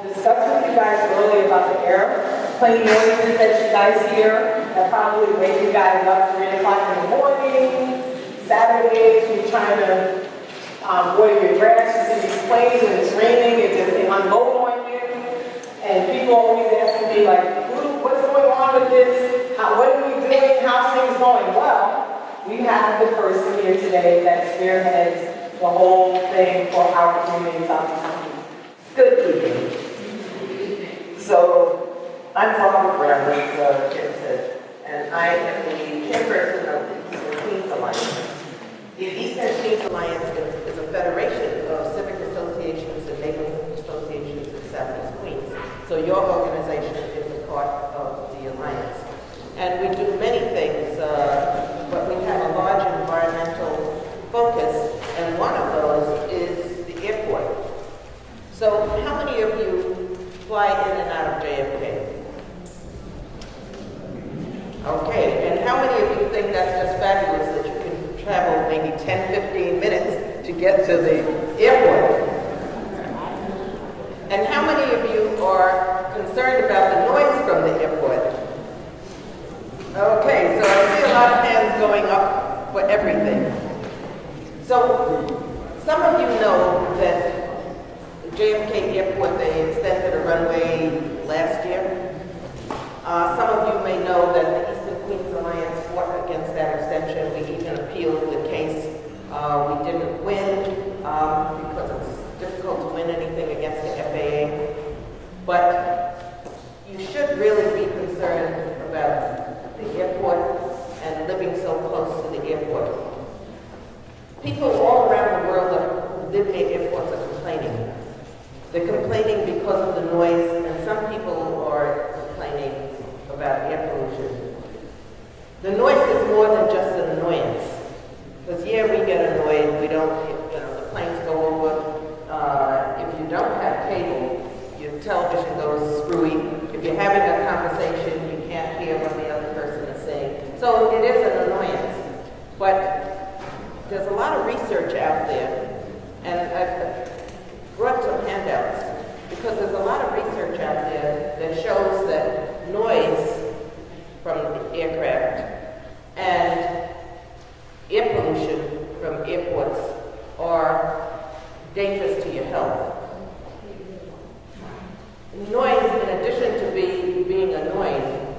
discussed with you guys earlier about the airplane noises that you guys hear that probably wake you guys up 3 o'clock in the morning. Saturdays, you're trying to water your grass, you see these planes when it's raining, they unload on you. And people always asking me like, what's going on with this? What are we doing? How's things going? Well, we have the person here today that spearheads the whole thing for our community in South County. Good evening. So, I'm Robert Brown, as Kim said, and I am the chairperson of the Eastern Queens Alliance. The Eastern Queens Alliance is a federation of civic associations and neighborhood associations in Southeast Queens. So your organization is a part of the alliance. And we do many things, but we have a large environmental focus, and one of those is the airport. So how many of you fly in and out of JFK? Okay, and how many of you think that's just fabulous that you can travel maybe 10, 15 minutes to get to the airport? And how many of you are concerned about the noise from the airport? Okay, so I see a lot of hands going up for everything. So, some of you know that JFK Airport, they extended a runway last year. Some of you may know that the Eastern Queens Alliance fought against that extension. We even appealed the case. We didn't win because it's difficult to win anything against the FAA. But you should really be concerned about the airport and living so close to the airport. People all around the world who live near airports are complaining. They're complaining because of the noise, and some people are complaining about air pollution. The noise is more than just an annoyance. Because yeah, we get annoyed, we don't, the planes go over. If you don't have cable, your television goes screwy. If you're having a conversation, you can't hear what the other person is saying. So it is an annoyance. But there's a lot of research out there, and I've brought some handouts, because there's a lot of research out there that shows that noise from aircraft and air pollution from airports are dangerous to your health. Noise, in addition to being annoying,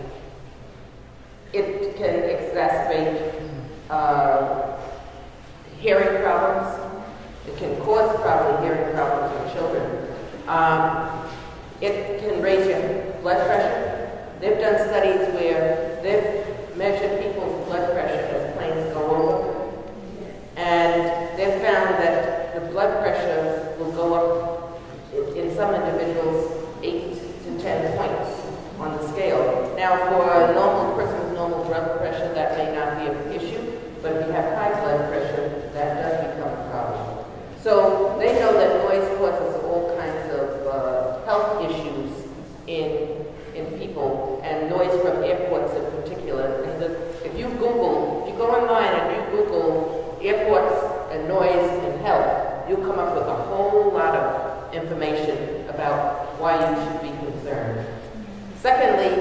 it can exacerbate hearing problems. It can cause probably hearing problems in children. It can raise your blood pressure. They've done studies where they've measured people's blood pressure as planes go over, and they've found that the blood pressure will go up in some individuals 8 to 10 points on the scale. Now, for a normal person with normal blood pressure, that may not be an issue, but if you have high blood pressure, that does become a problem. So they know that noise causes all kinds of health issues in people, and noise from airports in particular. And if you go online and you Google airports and noise and health, you'll come up with a whole lot of information about why you should be concerned. Secondly,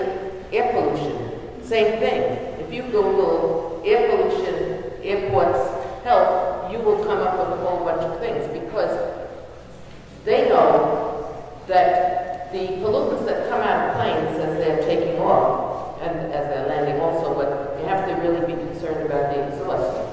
air pollution. Same thing. If you Google air pollution, airports, health, you will come up with a whole bunch of things, because they know that the pollutants that come out of planes as they're taking off and as they're landing also, but you have to really be concerned about the exhaust.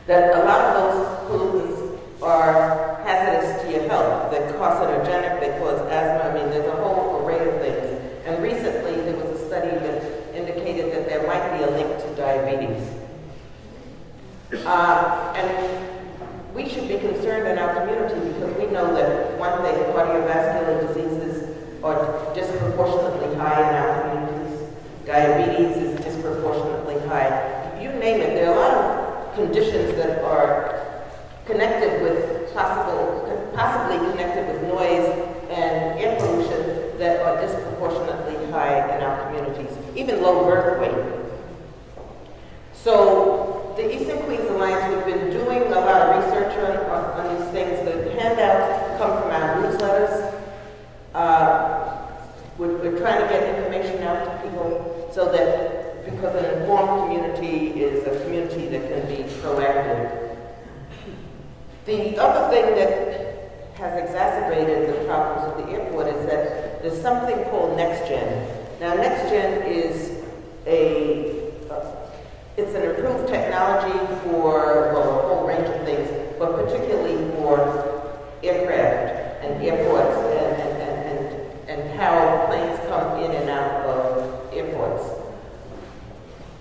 That a lot of those pollutants are hazardous to your health. They're carcinogenic, they cause asthma. I mean, there's a whole array of things. And recently there was a study that indicated that there might be a link to diabetes. And we should be concerned in our community, because we know that, one thing, cardiovascular diseases are disproportionately high in our communities. Diabetes is disproportionately high. You name it, there are a lot of conditions that are connected with, possibly connected with noise and air pollution that are disproportionately high in our communities, even low birth weight. So the Eastern Queens Alliance, we've been doing a lot of research on these things. The handouts come from our newsletters. other thing that has exacerbated the problems with the airport is that there's something called NextGen. Now, NextGen is it's an improved technology for, well, a whole range of things, but particularly for aircraft and airports and how planes come in and out of airports.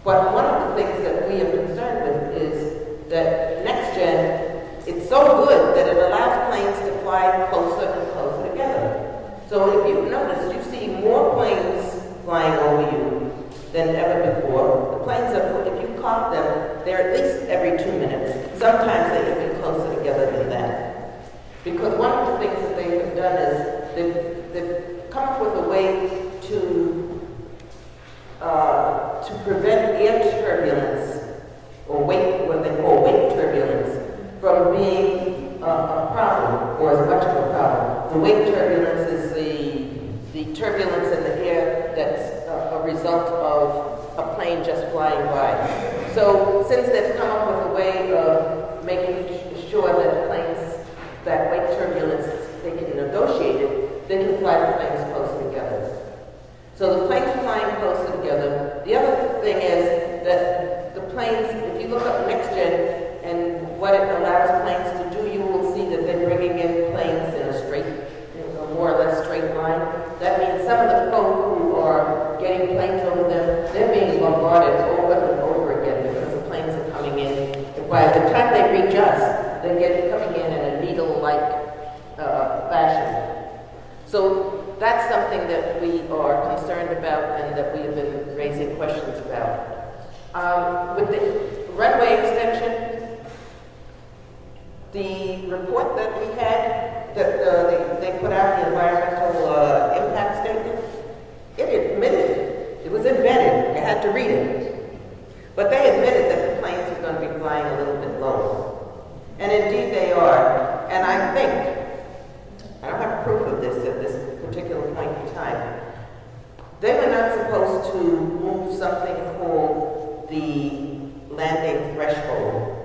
But one of the things that we are concerned with is that NextGen, it's so good that it allows planes to fly closer and closer together. So if you've noticed, you see more planes flying over you than ever before. The planes are, if you clock them, they're at least every 2 minutes. Sometimes they're even closer together than that. Because one of the things that they have done is they've come up with a way to prevent air turbulence, or what they call weight turbulence, from being a problem, or as much of a problem. The weight turbulence is the turbulence in the air that's a result of a plane just flying by. So since they've come up with a way of making sure that planes, that weight turbulence, they can negotiate it, they can fly the planes closer together. So the planes are flying closer together. The other thing is that the planes, if you look up NextGen and what it allows planes to do, you will see that they're bringing in planes in a straight, more or less straight line. That means some of the folk who are getting planes over them, they're being bombarded over and over again because the planes are coming in. And by the time they reach us, they're coming in a needle-like fashion. So that's something that we are concerned about and that we have been raising questions about. With the runway extension, the report that we had, that they put out, the environmental impact statement, it admitted, it was embedded, you had to read it. But they admitted that the planes are going to be flying a little bit lower. And indeed they are. And I think, I don't have proof of this at this particular point in time, they were not supposed to move something called the landing threshold.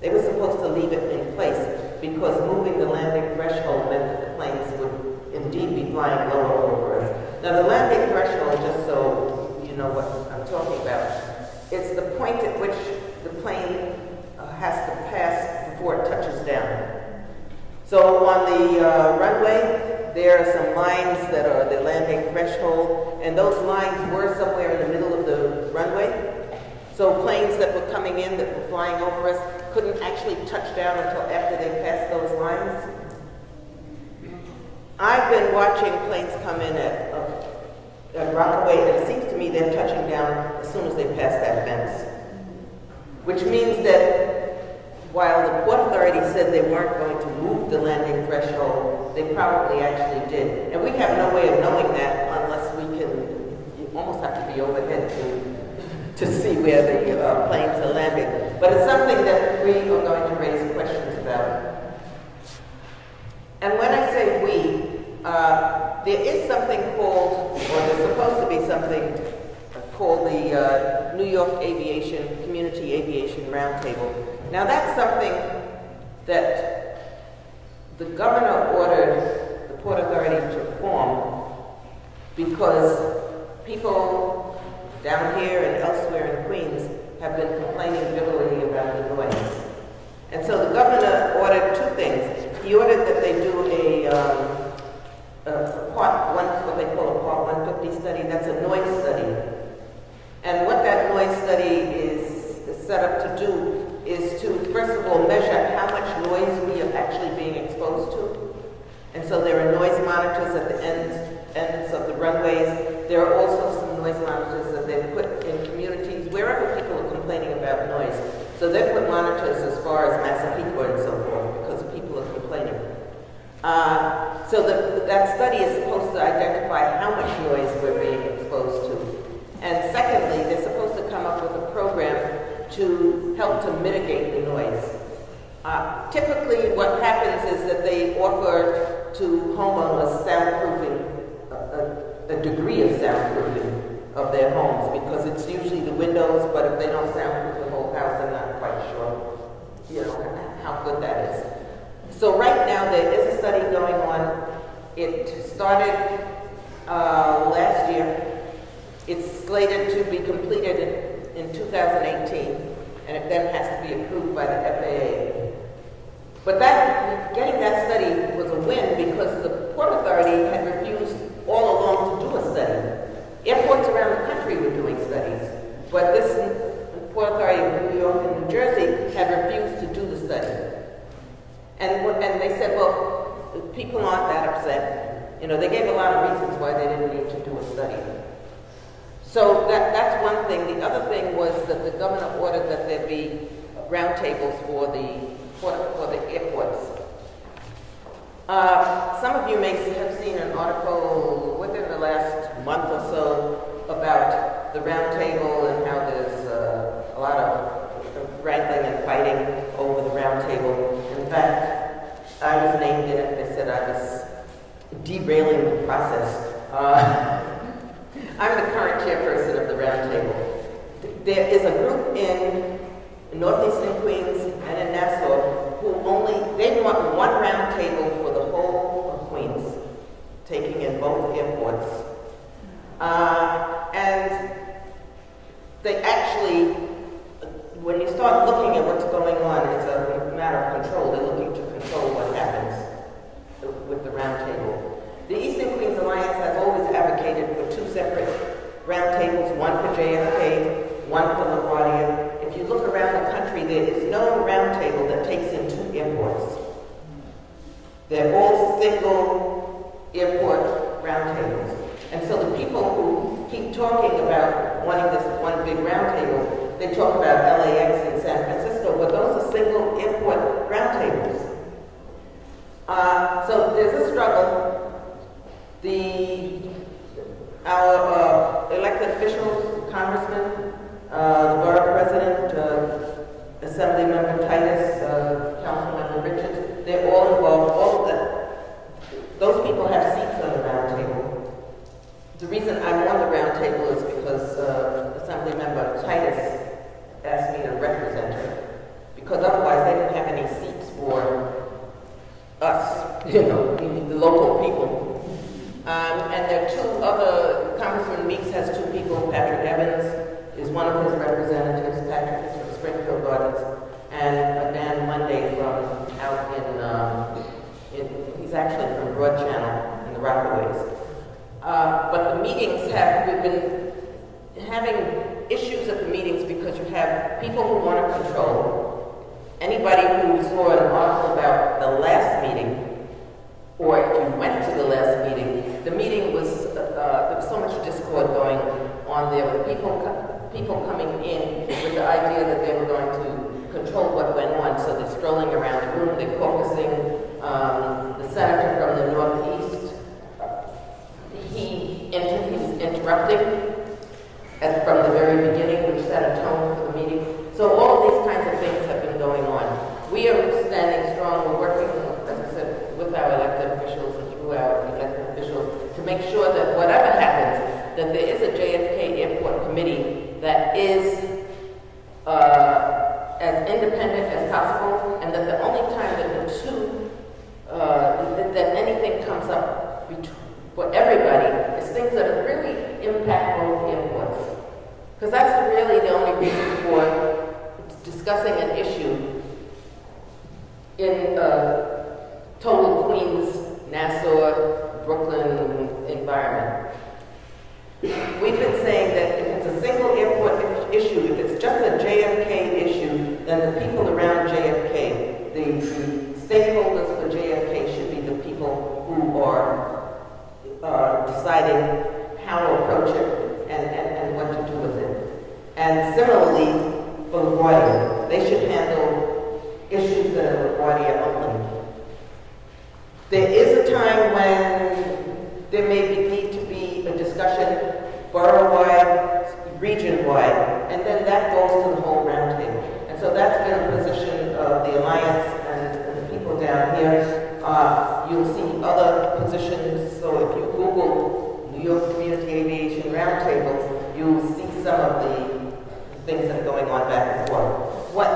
They were supposed to leave it in place because moving the landing threshold meant that the planes would indeed be flying lower over us. Now the landing threshold, just so you know what I'm talking about, it's the point at which the plane has to pass before it touches down. So on the runway, there are some lines that are the landing threshold, and those lines were somewhere in the middle of the runway. So planes that were coming in, that were flying over us, couldn't actually touch down until after they passed those lines. I've been watching planes come in at Rockaway, and it seems to me they're touching down as soon as they pass that fence. Which means that while the Port Authority said they weren't going to move the landing threshold, they probably actually did. And we have no way of knowing that unless we can, you almost have to be overhead to see where the planes are landing. But it's something that we are going to raise questions about. And when I say we, there is something called, or there's supposed to be something called the New York Community Aviation Roundtable. Now that's something that the governor ordered the Port Authority to form because people down here and elsewhere in Queens have been complaining bitterly about the noise. And so the governor ordered two things. He ordered that they do what they call a Part 150 study. That's a noise study. And what that noise study is set up to do is to, first of all, measure how much noise we are actually being exposed to. And so there are noise monitors at the ends of the runways. There are also some noise monitors that they've put in communities wherever people are complaining about noise. So they've put monitors as far as Massapequa and so forth because people are complaining. So that study is supposed to identify how much noise we're being exposed to. And secondly, they're supposed to come up with a program to help to mitigate the noise. Typically, what happens is that they offer to homeowners soundproofing, a degree of soundproofing of their homes, because it's usually the windows, but if they don't soundproof the whole house, I'm not quite sure, how good that is. So right now there is a study going on. It started last year. It's slated to be completed in 2018, and it then has to be approved by the FAA. But getting that study was a win because the Port Authority had refused all along to do a study. Airports around the country were doing studies, but this Port Authority of New York and New Jersey had refused to do the study. And they said, well, people aren't that upset. You know, they gave a lot of reasons why they didn't need to do a study. So that's one thing. The other thing was that the governor ordered that there be roundtables for the airports. Some of you may have seen an article within the last month or so about the roundtable and how there's a lot of wrangling and fighting over the roundtable. In fact, I was named in it. They said I was derailing the process. I'm the current chairperson of the roundtable. There is a group in northeastern Queens and in Nassau who they want one roundtable for the whole of Queens, taking in both airports. And they actually, when you start looking at what's going on, it's a matter of control. They're looking to control what happens with the roundtable. The Eastern Queens Alliance has always advocated for two separate roundtables, one for JFK, one for LaGuardia. If you look around the country, there is no roundtable that takes in two airports. They're all single airport roundtables. And so the people who keep talking about wanting this one big roundtable, they talk about LAX and San Francisco, but those are single airport roundtables. So there's a struggle. Our elected officials, congressmen, the borough president, Assembly Member Titus, Councilmember Richards, they're all involved. All of them. Those people have seats on the round table. The reason I'm on the round table is because Assembly Member Titus asked me to represent her, because otherwise they didn't have any seats for us, the local people. And there are two other, Congressman Meeks has two people. Patrick Evans is one of his representatives. Patrick is from Springfield Gardens. And Dan Monday from out he's actually from Broad Channel in the Rockaways. But the meetings we've been having issues at the meetings because you have people who want to control. Anybody who saw an article about the last meeting, or if you went to the last meeting, the meeting was, there was so much discord going on there with people coming in with the idea that they were going to control what went on. So they're strolling around the room, they're caucusing. The senator from the Northeast, he was interrupting from the very beginning, which set a tone for the meeting. So all of these kinds of things have been going on. We are standing strong. We're working, as I said, with our elected officials and through our elected officials to make sure that whatever happens, that there is a JFK Airport Committee that is as independent as possible, and that the only time that the two, that anything comes up for everybody is things that really impact both airports. Because that's really the only reason for discussing an issue in total Queens, Nassau, Brooklyn environment. We've been saying that if it's a single airport issue, if it's just a JFK issue, then the people around JFK, the stakeholders for JFK should be the people who are deciding how to approach it and what to do with it. And similarly, for LaGuardia, they should handle issues that are LaGuardia only. There is a time when there may need to be a discussion borough-wide, region-wide, and then that goes to the whole roundtable. And so that's been a position of the Alliance and the people down here. You'll see other positions, so if you Google New York Community Aviation Roundtables, you'll see some of the things that are going on back and forth. What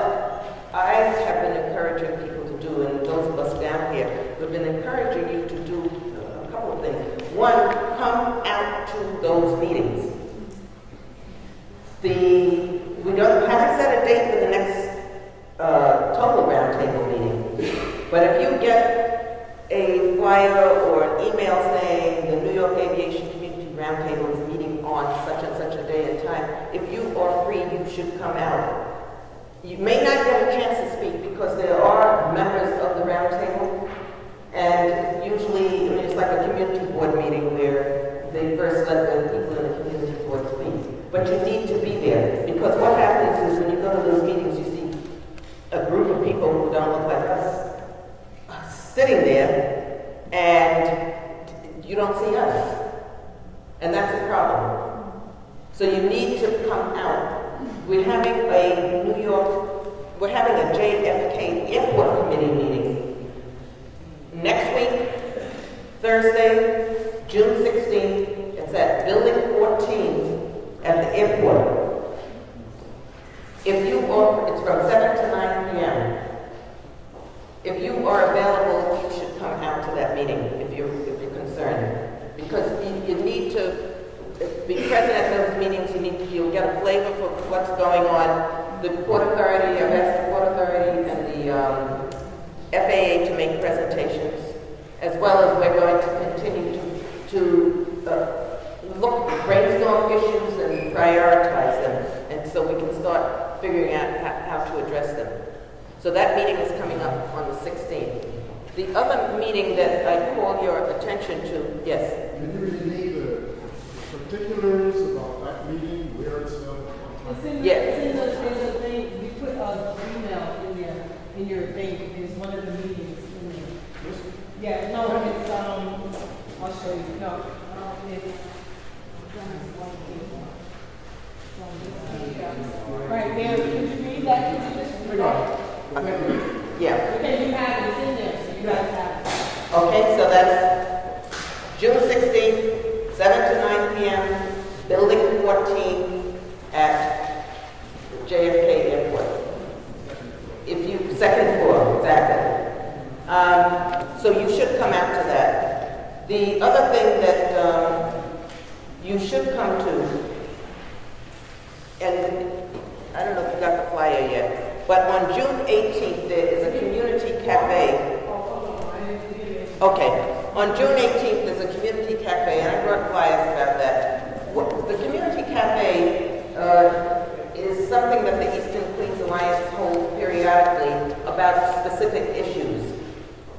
I have been encouraging people to do, and those of us down one, come out to those meetings. Haven't set a date for the next total roundtable meeting, but if you get a flyer or an email saying the New York Aviation Community Roundtable is meeting on such and such a day and time, if you are free, you should come out. You may not get a chance to speak because there are members of the roundtable, and usually, it's like a community board meeting where they first let the people in the community board speak. But you need to be there, because what happens is when you go to those meetings, you see a group of people who don't look like us sitting there, and you don't see us. And that's a problem. So you need to come out. We're having a JFK Airport Committee meeting next week, Thursday, June 16th. It's at Building 14 at the airport. It's from 7 to 9 p.m. If you are available, you should come out to that meeting if you're concerned. Because you need to be present at those meetings. You'll get a flavor for what's going on. The Port Authority, I've asked the Port Authority and the FAA to make presentations, as well as we're going to continue to brainstorm issues and prioritize them, and so we can start figuring out how to address them. So that meeting is coming up on the 16th. The other meeting that I call your attention to, yes? Can you really need the particulars about that meeting, where it's held? It's in the thing, we put an email in there, in your thing, it's one of the meetings in there. Yeah, no, it's, I'll show you, no, it's, right there, could you read that? Yeah. Okay, you have it, it's in there, so you guys have it. Okay, so that's June 16th, 7 to 9 p.m., Building 14 at JFK Airport. Second floor, exactly. So you should come out to that. The other thing that you should come to, and I don't know if you got the flyer yet, but on June 18th there is a community cafe. Okay, on June 18th there's a community cafe, and I brought flyers about that. The community cafe is something that the Eastern Queens Alliance holds periodically about specific issues.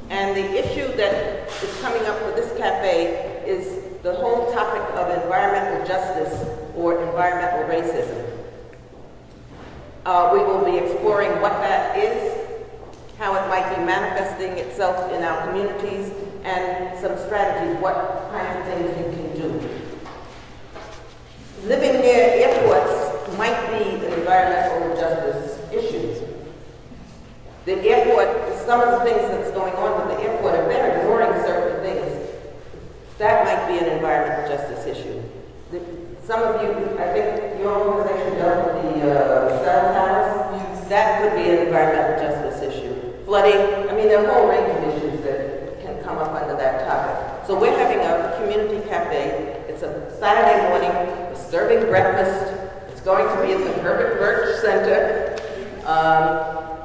And the issue that is coming up for this cafe is the whole topic of environmental justice or environmental racism. We will be exploring what that is, how it might be manifesting itself in our communities, and some strategies, what kinds of things you can do. Living near airports might be an environmental justice issue. The airport, some of the things that's going on with the airport, if they're ignoring certain things, that might be an environmental justice issue. Some of you, I think your organization dealt with the cell towers. That could be an environmental justice issue. Flooding, there are a whole range of issues that can come up under that topic. So we're having a community cafe. It's a Saturday morning. We're serving breakfast. It's going to be at the Herbert Birch Center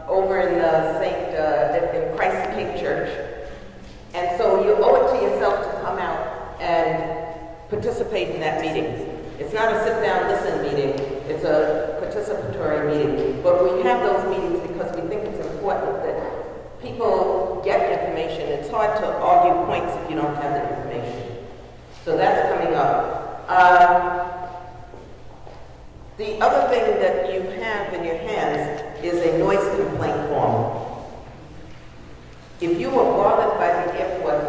over in in Christ the King Church. And so you owe it to yourself to come out and participate in that meeting. It's not a sit-down, listen meeting. It's a participatory meeting. But we have those meetings because we think it's important that people get information. It's hard to argue points if you don't have the information. So that's coming up. The other thing that you have in your hands is a noise complaint form. If you were bothered by the airport,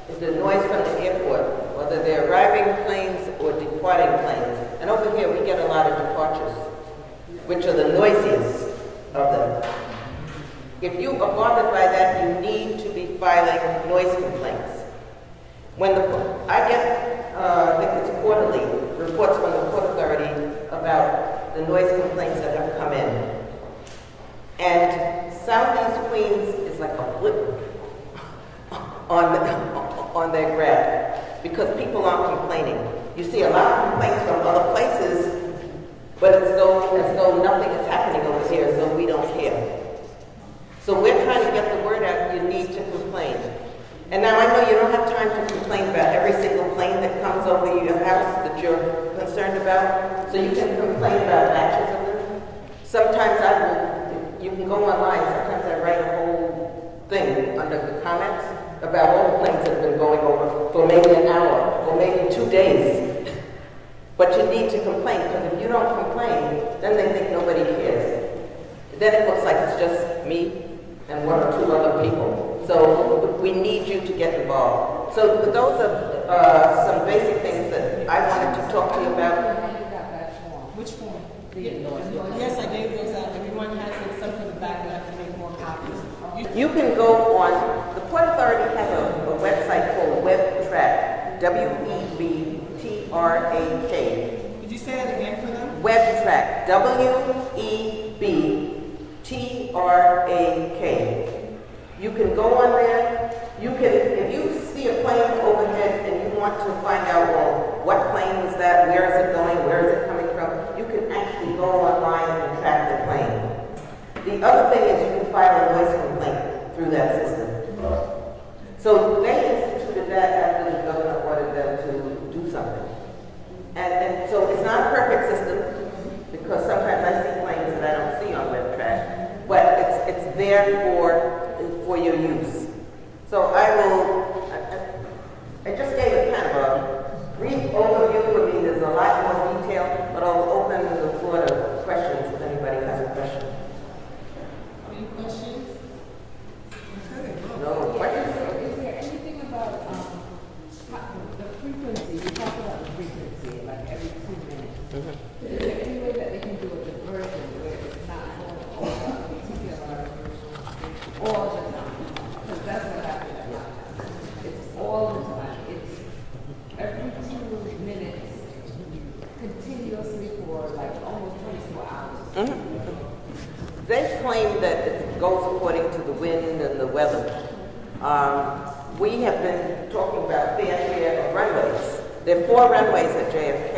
if the noise from the airport, whether they're arriving planes or departing planes, and over here we get a lot of departures, which are the noisiest of them. If you are bothered by that, you need to be filing noise complaints. I get, I think it's quarterly, reports from the Port Authority about the noise complaints that have come in. And Southeast Queens is like a blip on their graph, because because people aren't complaining. You see a lot of complaints from other places, but as though nothing is happening over here, as though we don't care. So we're trying to get the word out, you need to complain. And now I know you don't have time to complain about every single plane that comes over your house that you're concerned about, so you can complain about batches of them. Sometimes you can go online, sometimes I write a whole thing under the comments about all the planes that have been going over for maybe an hour or maybe 2 days. But you need to complain, because if you don't complain, then they think nobody cares. Then it looks like it's just me and one or two other people. So we need you to get involved. So those are some basic things that I wanted to talk to you about. Which form? Yes, I gave those out. Everyone has it, some for the back, we have to make more copies. You can go on, the Port Authority has a website called WebTrack, W-E-B-T-R-A-K. Could you say that again for them? WebTrack, W-E-B-T-R-A-K. You can go on there. You can, if you see a plane overhead and you want to find out, well, what plane was that? Where is it going? Where is it coming from? You can actually go online and track the plane. The other thing is you can file a noise complaint through that system. So they instituted that after the governor ordered them to do something. And so it's not a perfect system, because sometimes I see planes that I don't see on WebTrack, but it's there for your use. So I just gave a kind of a brief overview. I mean, there's a lot more detail, but I'll open the floor to questions if anybody has a question. Any questions? No questions? Is there anything about the frequency? You talk about the frequency, like every 2 minutes. Is there any way that they can do a diversion where it's not going over a particular all the time? Because that's what happens a lot. It's all the time. It's every 2 minutes continuously for like almost 24 hours. They claim that it goes according to the wind and the weather. We have been talking about fair share of runways. There are 4 runways at JFK.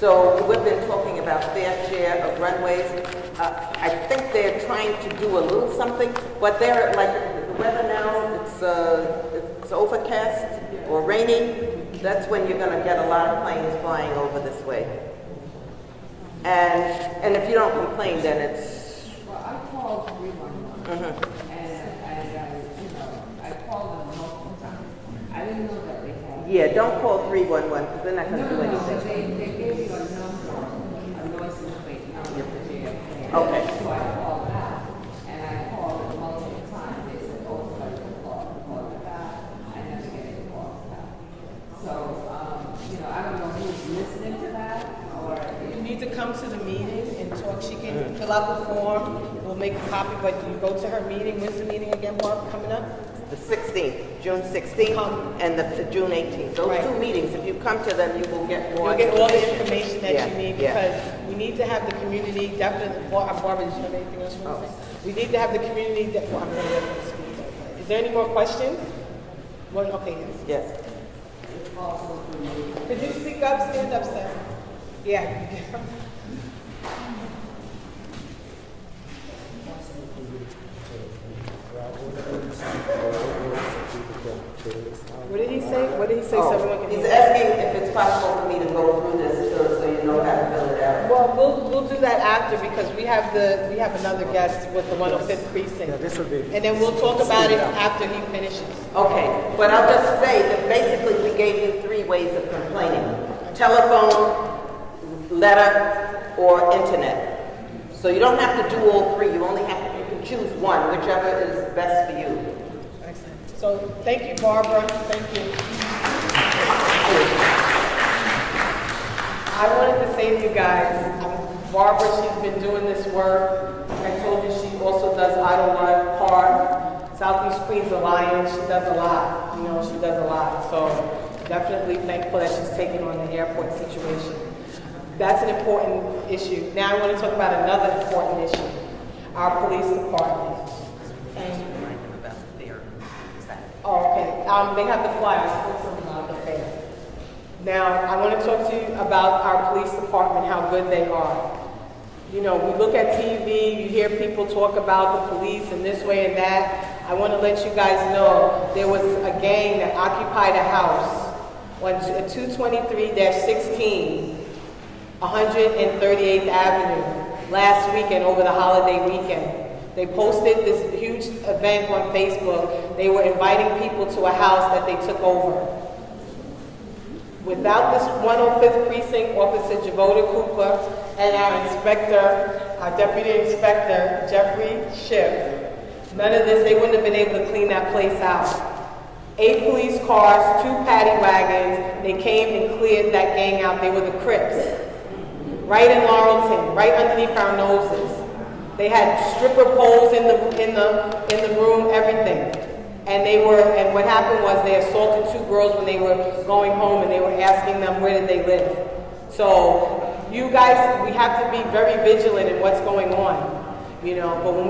So we've been talking about fair share of runways. I think they're trying to do a little something, but they're like the weather now, it's overcast or raining. That's when you're going to get a lot of planes flying over this way. And if you don't complain, then it's... Well, I called 311, and I called them multiple times. I didn't know that they had. Yeah, don't call 311 because they're not going to do anything. They gave you a number, a license plate number for JFK. Okay. So I called that, and I called them multiple times. They said, oh, somebody can call it back. I never get any calls back. So, I don't know who's listening to that, or You need to come to the meeting and talk. She can fill out the form. We'll make a copy, but you go to her meeting. When's the meeting again, Barb, coming up? The 16th, June 16th, and the June 18th. Those Right. 2 meetings, if you come to them, you will get more You'll get all the information that Yeah, you need, yeah. because we need to have the community, definitely, Barbara, did you have anything else you want to say? We need to have the community, well, I'm going to let them speak. Is there any more questions? Well, okay, yes. Yes. Could you speak up, stand up, sir? Yeah. What did he say? What did he say? So everyone can He's hear? asking if it's possible for me to go through this so you know how to fill it out. Well, we'll do that after, because we have another guest with the 105th precinct. Yeah, this would be. And then we'll talk about it after he finishes. Okay, but I'll just say that basically we gave you 3 ways of complaining: telephone, letter, or internet. So you don't have to do all 3. You can choose one, whichever is best for you. Excellent. So thank you, Barbara. Thank you. I wanted to say to you guys, Barbara, she's been doing this work. I told you she also does Idlewild Park, Southeast Queens Alliance. She does a lot. She does a lot. So definitely thankful that she's taking on the airport situation. That's an important issue. Now I want to talk about another important issue, our police department. Oh, okay. They have the flyers. About the fair. Now, I want to talk to you about our police department, how good they are. You know, we look at TV, you hear people talk about the police and this way and that. I want to let you guys know there was a gang that occupied a house on 223-16, 138th Avenue, last weekend over the holiday weekend. They posted this huge event on Facebook. They were inviting people to a house that they took over. Without this 105th Precinct Officer Javoda Cooper and our inspector, our deputy inspector, Jeffrey Schiff, none of this, they wouldn't have been able to clean that place out. 8 police cars, 2 paddy wagons, they came and cleared that gang out. They were the Crips. Right in Laurelton, right underneath our noses. They had stripper poles in the room, everything. And what happened was they assaulted 2 girls when they were going home, and they were asking them where did they live. So you guys, we have to be very vigilant in what's going on, you know. But when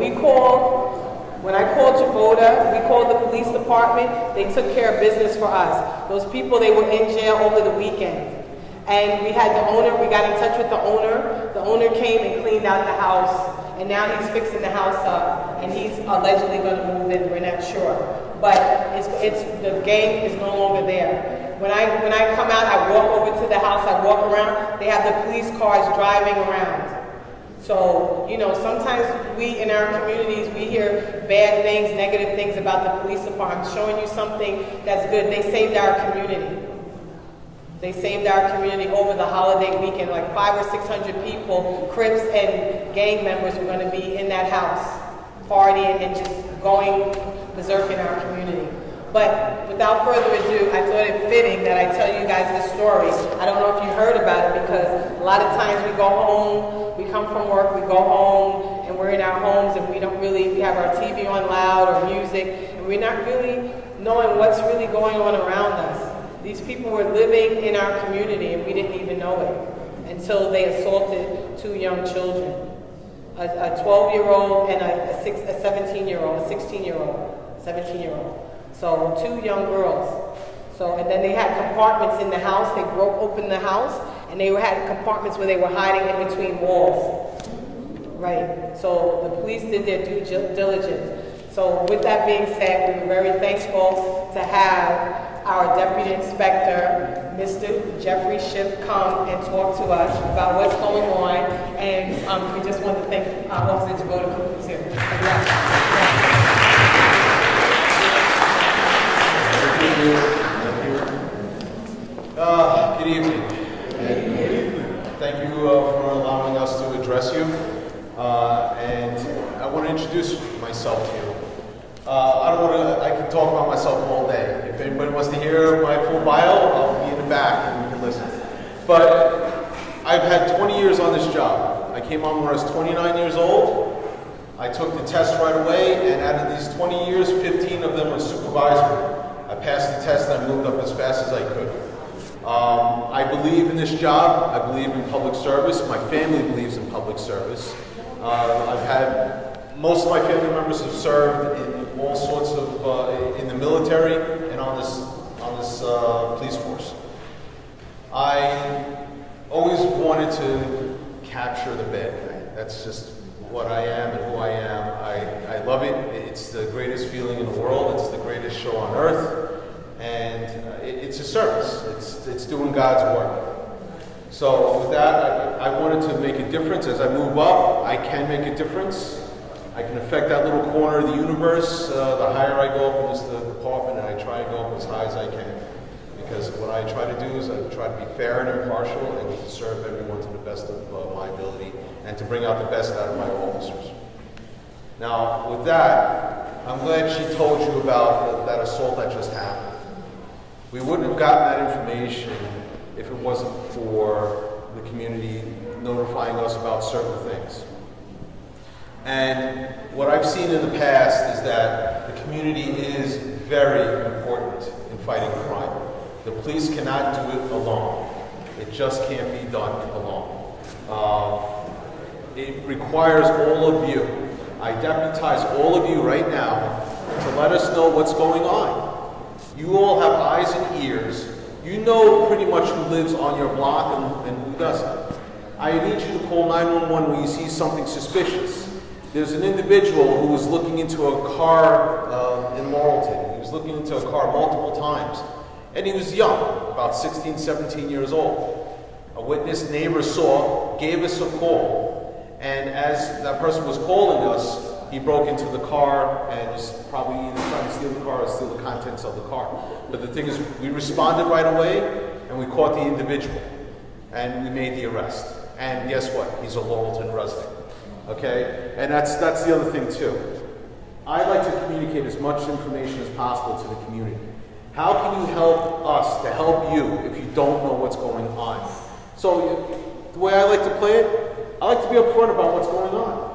I called Javoda, we called the police department, they took care of business for us. Those people, they were in jail over the weekend. And we had the owner, we got in touch with the owner. The owner came and cleaned out the house, and now he's fixing the house up, and he's allegedly going to move in, we're not sure. But it's the gang is no longer there. When I come out, I walk over to the house, I walk around, they have the police cars driving around. So, you know, sometimes we in our communities, we hear bad things, negative things about the police department. I'm showing you something that's good. They saved our community. They saved our community over the holiday weekend. Like 500 or 600 people, Crips and gang members were going to be in that house, partying and just going berserk in our community. But without further ado, I thought it fitting that I tell you guys this story. I don't know if you heard about it, because a lot of times we go home, we come from work, we go home, and we're in our homes, and we have our TV on loud or music, and we're not really knowing what's really going on around us. These people were living in our community, and we didn't even know it until they assaulted 2 young children, a 12-year-old and a 17-year-old, a 16-year-old, 17-year-old. So 2 young girls. So, and then they had compartments in the house. They broke open the house, and they had compartments where they were hiding in between walls. Right. So the police did their due diligence. So with that being said, we were very thankful to have our Deputy Inspector, Mr. Jeffrey Schiff, come and talk to us about what's going on. And we just want to thank Officer Javoda Cooper too. Good evening. Thank you for allowing us to address you. And I want to introduce myself to you. I can talk about myself all day. If anybody wants to hear my full bio, I'll be in the back and you can listen. But I've had 20 years on this job. I came on when I was 29 years old. I took the test right away, and out of these 20 years, 15 of them were supervisory. I passed the test and I moved up as fast as I could. I believe in this job. I believe in public service. My family believes in public service. Most of my family members have served in all sorts of, in the military and on this police force. I always wanted to capture the bad guy. That's just what I am and who I am. I love it. It's the greatest feeling in the world. It's the greatest show on earth. And it's a service. It's doing God's work. So with that, I wanted to make a difference. As I move up, I can make a difference. I can affect that little corner of the universe. The higher I go up in this department, and I try to go up as high as I can. Because what I try to do is I try to be fair and impartial and to serve everyone to the best of my ability and to bring out the best out of my officers. Now, with that, I'm glad she told you about that assault that just happened. We wouldn't have gotten that information if it wasn't for the community notifying us about certain things. And what I've seen in the past is that the community is very important in fighting crime. The police cannot do it alone. It just can't be done alone. It requires all of you. I deputize all of you right now to let us know what's going on. You all have eyes and ears. You know pretty much who lives on your block and who doesn't. I need you to call 911 when you see something suspicious. There's an individual who was looking into a car in Laurelton. He was looking into a car multiple times. And he was young, about 16, 17 years old. A witness, neighbor saw, gave us a call. And as that person was calling us, he broke into the car and was probably either trying to steal the car or steal the contents of the car. But the thing is, we responded right away and we caught the individual. And we made the arrest. And guess what? He's a Laurelton resident. Okay? And that's the other thing too. I like to communicate as much information as possible to the community. How can you help us to help you if you don't know what's going on? So the way I like to play it, I like to be upfront about what's going on.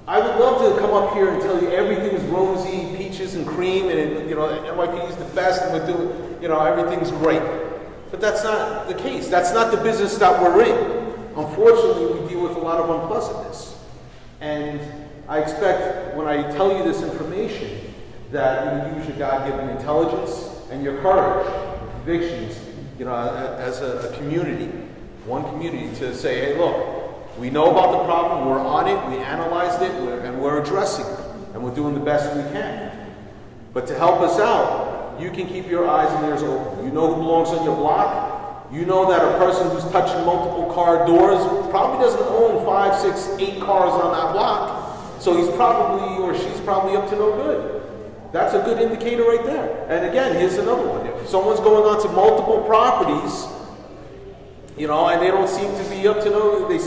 I would love to come up here and tell you everything is rosy, peaches and cream, and NYPD is the best, and we're doing, everything's great. But that's not the case. That's not the business that we're in. Unfortunately, we deal with a lot of unpleasantness. And I expect when I tell you this information that you use your God-given intelligence and your courage, convictions, as a community, one community, to say, hey, look, we know about the problem, we're on it, we analyzed it, and we're addressing it, and we're doing the best we can. But to help us out, you can keep your eyes and ears open. You know who belongs on your block. You know that a person who's touching multiple car doors probably doesn't own 5, 6, 8 cars on that block. So he's probably, or she's probably up to no good. That's a good indicator right there. And again, here's another one. If someone's going on to multiple properties, and they don't seem to be up to no good,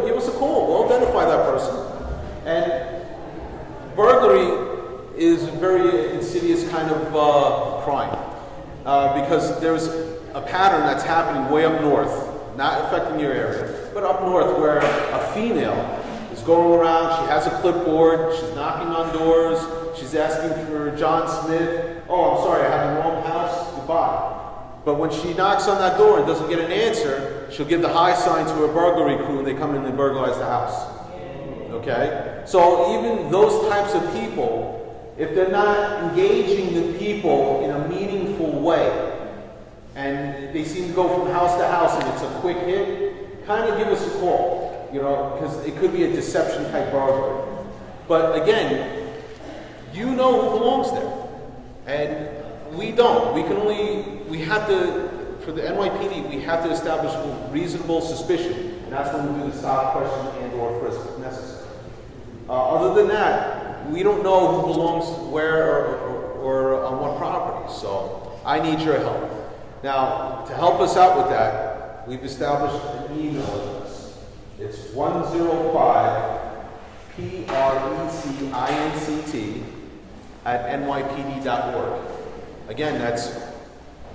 give us a call. We'll identify that person. And burglary is a very insidious kind of crime because there's a pattern that's happening way up north, not affecting your area, but up north where a female is going around, she has a clipboard, she's knocking on doors, she's asking for John Smith. Oh, I'm sorry, I have the wrong house, goodbye. But when she knocks on that door and doesn't get an answer, she'll give the high sign to her burglary crew and they come in and burglarize the house. Okay? So even those types of people, if they're not engaging the people in a meaningful way, and they seem to go from house to house and it's a quick hit, kind of give us a call, because it could be a deception type burglary. But again, you know who belongs there. And we don't. We have to, for the NYPD, we have to establish reasonable suspicion. And that's when we do the stop, question, and or frisk if necessary. Other than that, we don't know who belongs where or on what property. So I need your help. Now, to help us out with that, we've established an email address. It's 105PRECINCT@nypd.org. Again, that's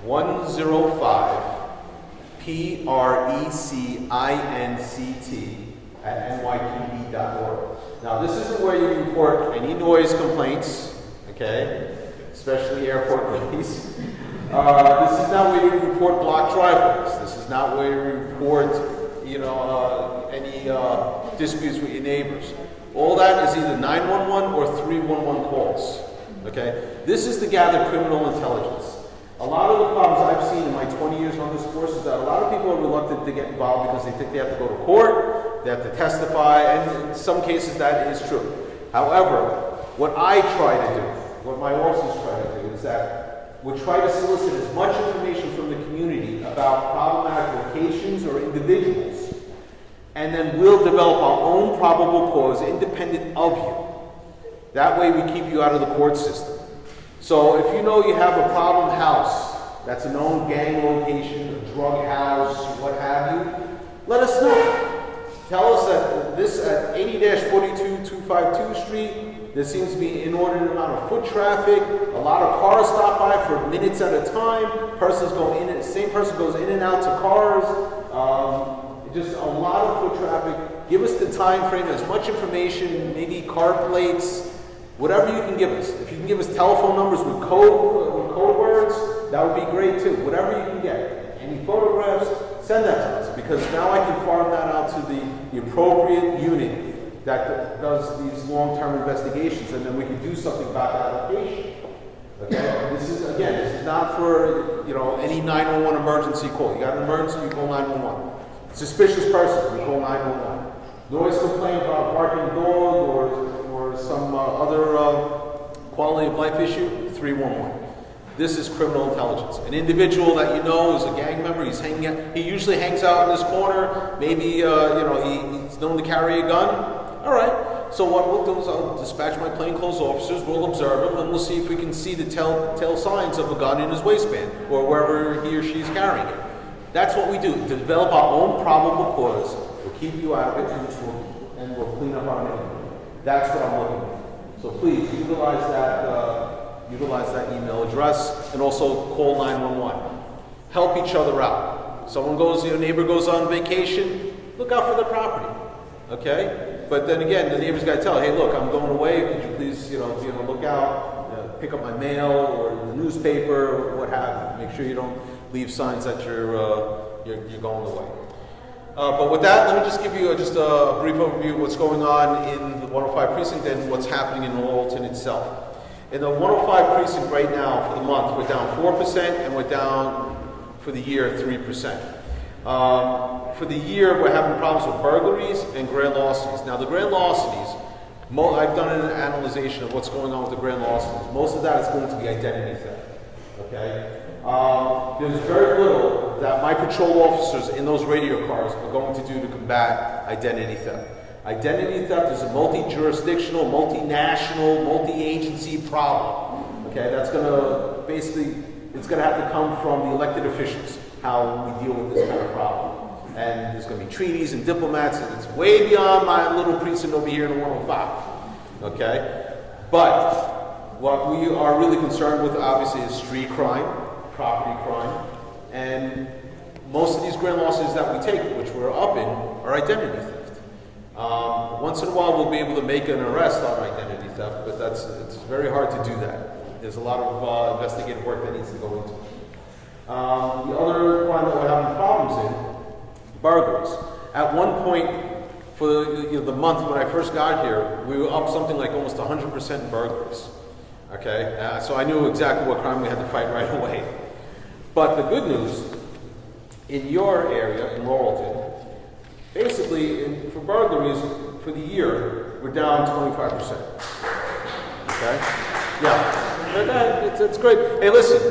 105PRECINCT@nypd.org. Now, this isn't where you report any noise complaints, okay? Especially airport noise. This is not where you report blocked driveways. This is not where you report, any disputes with your neighbors. All that is either 911 or 311 calls. Okay? This is to gather criminal intelligence. A lot of the problems I've seen in my 20 years on this force is that a lot of people are reluctant to get involved because they think they have to go to court, they have to testify, and in some cases that is true. However, what I try to do, what my officers try to do, is that we try to solicit as much information from the community about problematic locations or individuals, and then we'll develop our own probable cause independent of you. That way we keep you out of the court system. So if you know you have a problem house, that's a known gang location, a drug house, what have you, let us know. Tell us that this at 80-42-252 Street, there seems to be an inordinate amount of foot traffic, a lot of cars stop by for minutes at a time, same person goes in and out to cars, just a lot of foot traffic. Give us the time frame, as much information, maybe card plates, whatever you can give us. If you can give us telephone numbers with code words, that would be great too. Whatever you can get. Any photographs, send that to us, because now I can farm that out to the appropriate unit that does these long-term investigations, and then we can do something about that location. Okay? This is not for, any 911 emergency call. You got an emergency, you call 911. Suspicious person, you call 911. Noise complaint about a barking dog or some other quality of life issue, 311. This is criminal intelligence. An individual that you know is a gang member, he usually hangs out in this corner, maybe he's known to carry a gun. All right, so what we'll do is I'll dispatch my plainclothes officers, we'll observe him, and we'll see if we can see the telltale signs of a gun in his waistband, or wherever he or she is carrying it. That's what we do, to develop our own probable cause. We'll keep you out of it, and we'll clean up our neighborhood. That's what I'm looking for. So please, utilize that email address, and also call 911. Help each other out. Your neighbor goes on vacation, look out for the property, okay? But then again, the neighbor's got to tell, hey, look, I'm going away, could you please, be on the lookout, pick up my mail, or the newspaper, or what have you. Make sure you don't leave signs that you're going away. But with that, let me just give you just a brief overview of what's going on in the 105 precinct and what's happening in Laurelton itself. In the 105 precinct right now, for the month, we're down 4%, and we're down for the year 3%. For the year, we're having problems with burglaries and grand larcenies. Now, the grand larcenies, I've done an analysis of what's going on with the grand larcenies. Most of that is going to be identity theft. Okay? There's very little that my patrol officers in those radio cars are going to do to combat identity theft. Identity theft is a multi-jurisdictional, multinational, multi-agency problem. Okay, that's going to it's going to have to come from the elected officials, how we deal with this kind of problem. And there's going to be treaties and diplomats, and it's way beyond my little precinct over here in the 105. Okay? But what we are really concerned with, obviously, is street crime, property crime, and most of these grand losses that we take, which we're up in, are identity theft. Once in a while, we'll be able to make an arrest on identity theft, but it's very hard to do that. There's a lot of investigative work that needs to go into it. The other crime that we're having problems in, burglaries. At one point, for the month when I first got here, we were up something like almost 100% in burglaries. Okay, so I knew exactly what crime we had to fight right away. But the good news, in your area, in Laurelton, basically, for burglaries, for the year, we're down 25%. Okay? Yeah. It's great. Hey, listen,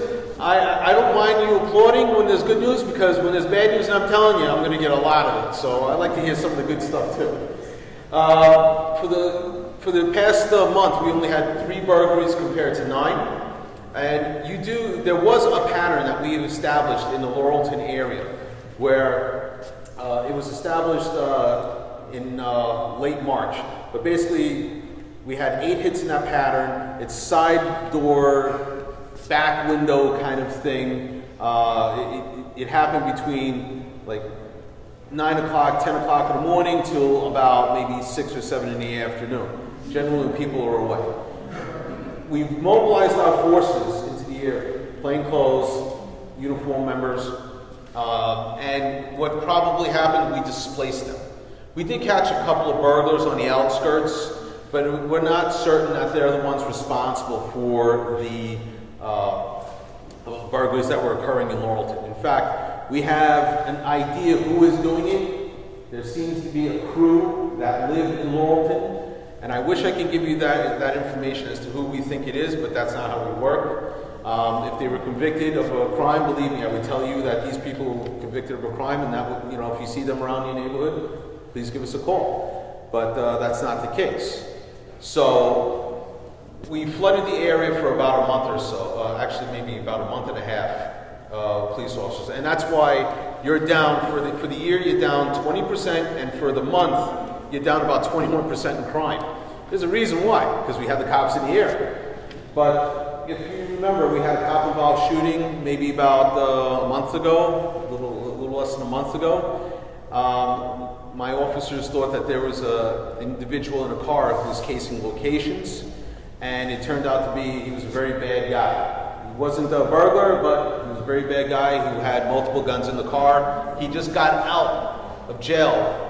I don't mind you applauding when there's good news, because when there's bad news, and I'm telling you, I'm going to get a lot of it. So I like to hear some of the good stuff, too. For the past month, we only had 3 burglaries compared to 9. And there was a pattern that we have established in the Laurelton area, where it was established in late March. But basically, we had 8 hits in that pattern. It's side door, back window kind of thing. It happened between like 9 o'clock, 10 o'clock in the morning till about maybe 6 or 7 in the afternoon. Generally, when people are away. We've mobilized our forces into the area, plainclothes, uniform members, and what probably happened, we displaced them. We did catch a couple of burglars on the outskirts, but we're not certain that they're the ones responsible for the burglaries that were occurring in Laurelton. In fact, we have an idea who is doing it. There seems to be a crew that live in Laurelton. And I wish I could give you that information as to who we think it is, but that's not how we work. If they were convicted of a crime, believe me, I would tell you that these people were convicted of a crime, and that would, if you see them around your neighborhood, please give us a call. But that's not the case. So we flooded the area for about a month or so, actually maybe about a month and a half, police officers. And that's why you're down, for the year, you're down 20%, and for the month, you're down about 21% in crime. There's a reason why, because we had the cops in the area. But if you remember, we had a cop-involved shooting maybe about a month ago, a little less than a month ago. My officers thought that there was an individual in a car who was casing locations, and it turned out to be he was a very bad guy. He wasn't a burglar, but he was a very bad guy who had multiple guns in the car. He just got out of jail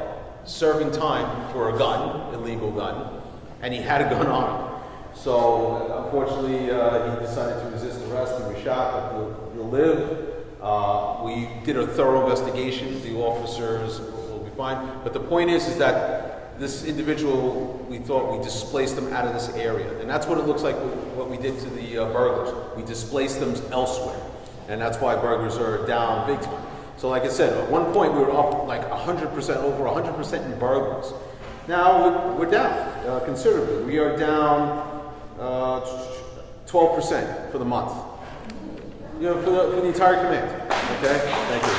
serving time for a gun, illegal gun, and he had a gun on him. So unfortunately, he decided to resist arrest and was shot, but he'll live. We did a thorough investigation. The officers will be fine. But the point is that this individual, we thought we displaced them out of this area. And that's what it looks like what we did to the burglars. We displaced them elsewhere. And that's why burglars are down big time. So like I said, at one point we were up like 100%, over 100% in burglars. Now we're down considerably. We are down 12% for the month. You know, for the entire command. Okay? Thank you.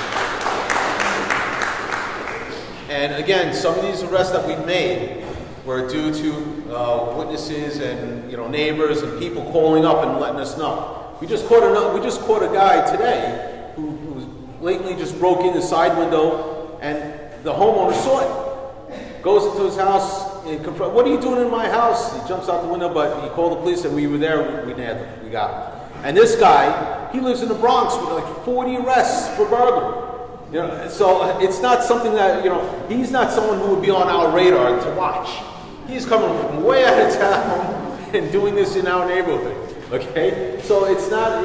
And again, some of these arrests that we've made were due to witnesses and neighbors and people calling up and letting us know. We just caught a guy today who blatantly just broke in the side window, and the homeowner saw it. Goes into his house and confronts, "What are you doing in my house?" He jumps out the window, but he called the police, and we were there. We nailed him. We got him. And this guy, he lives in the Bronx with like 40 arrests for burglary. So it's not something that he's not someone who would be on our radar to watch. He's coming from way out of town and doing this in our neighborhood. Okay, so it's not.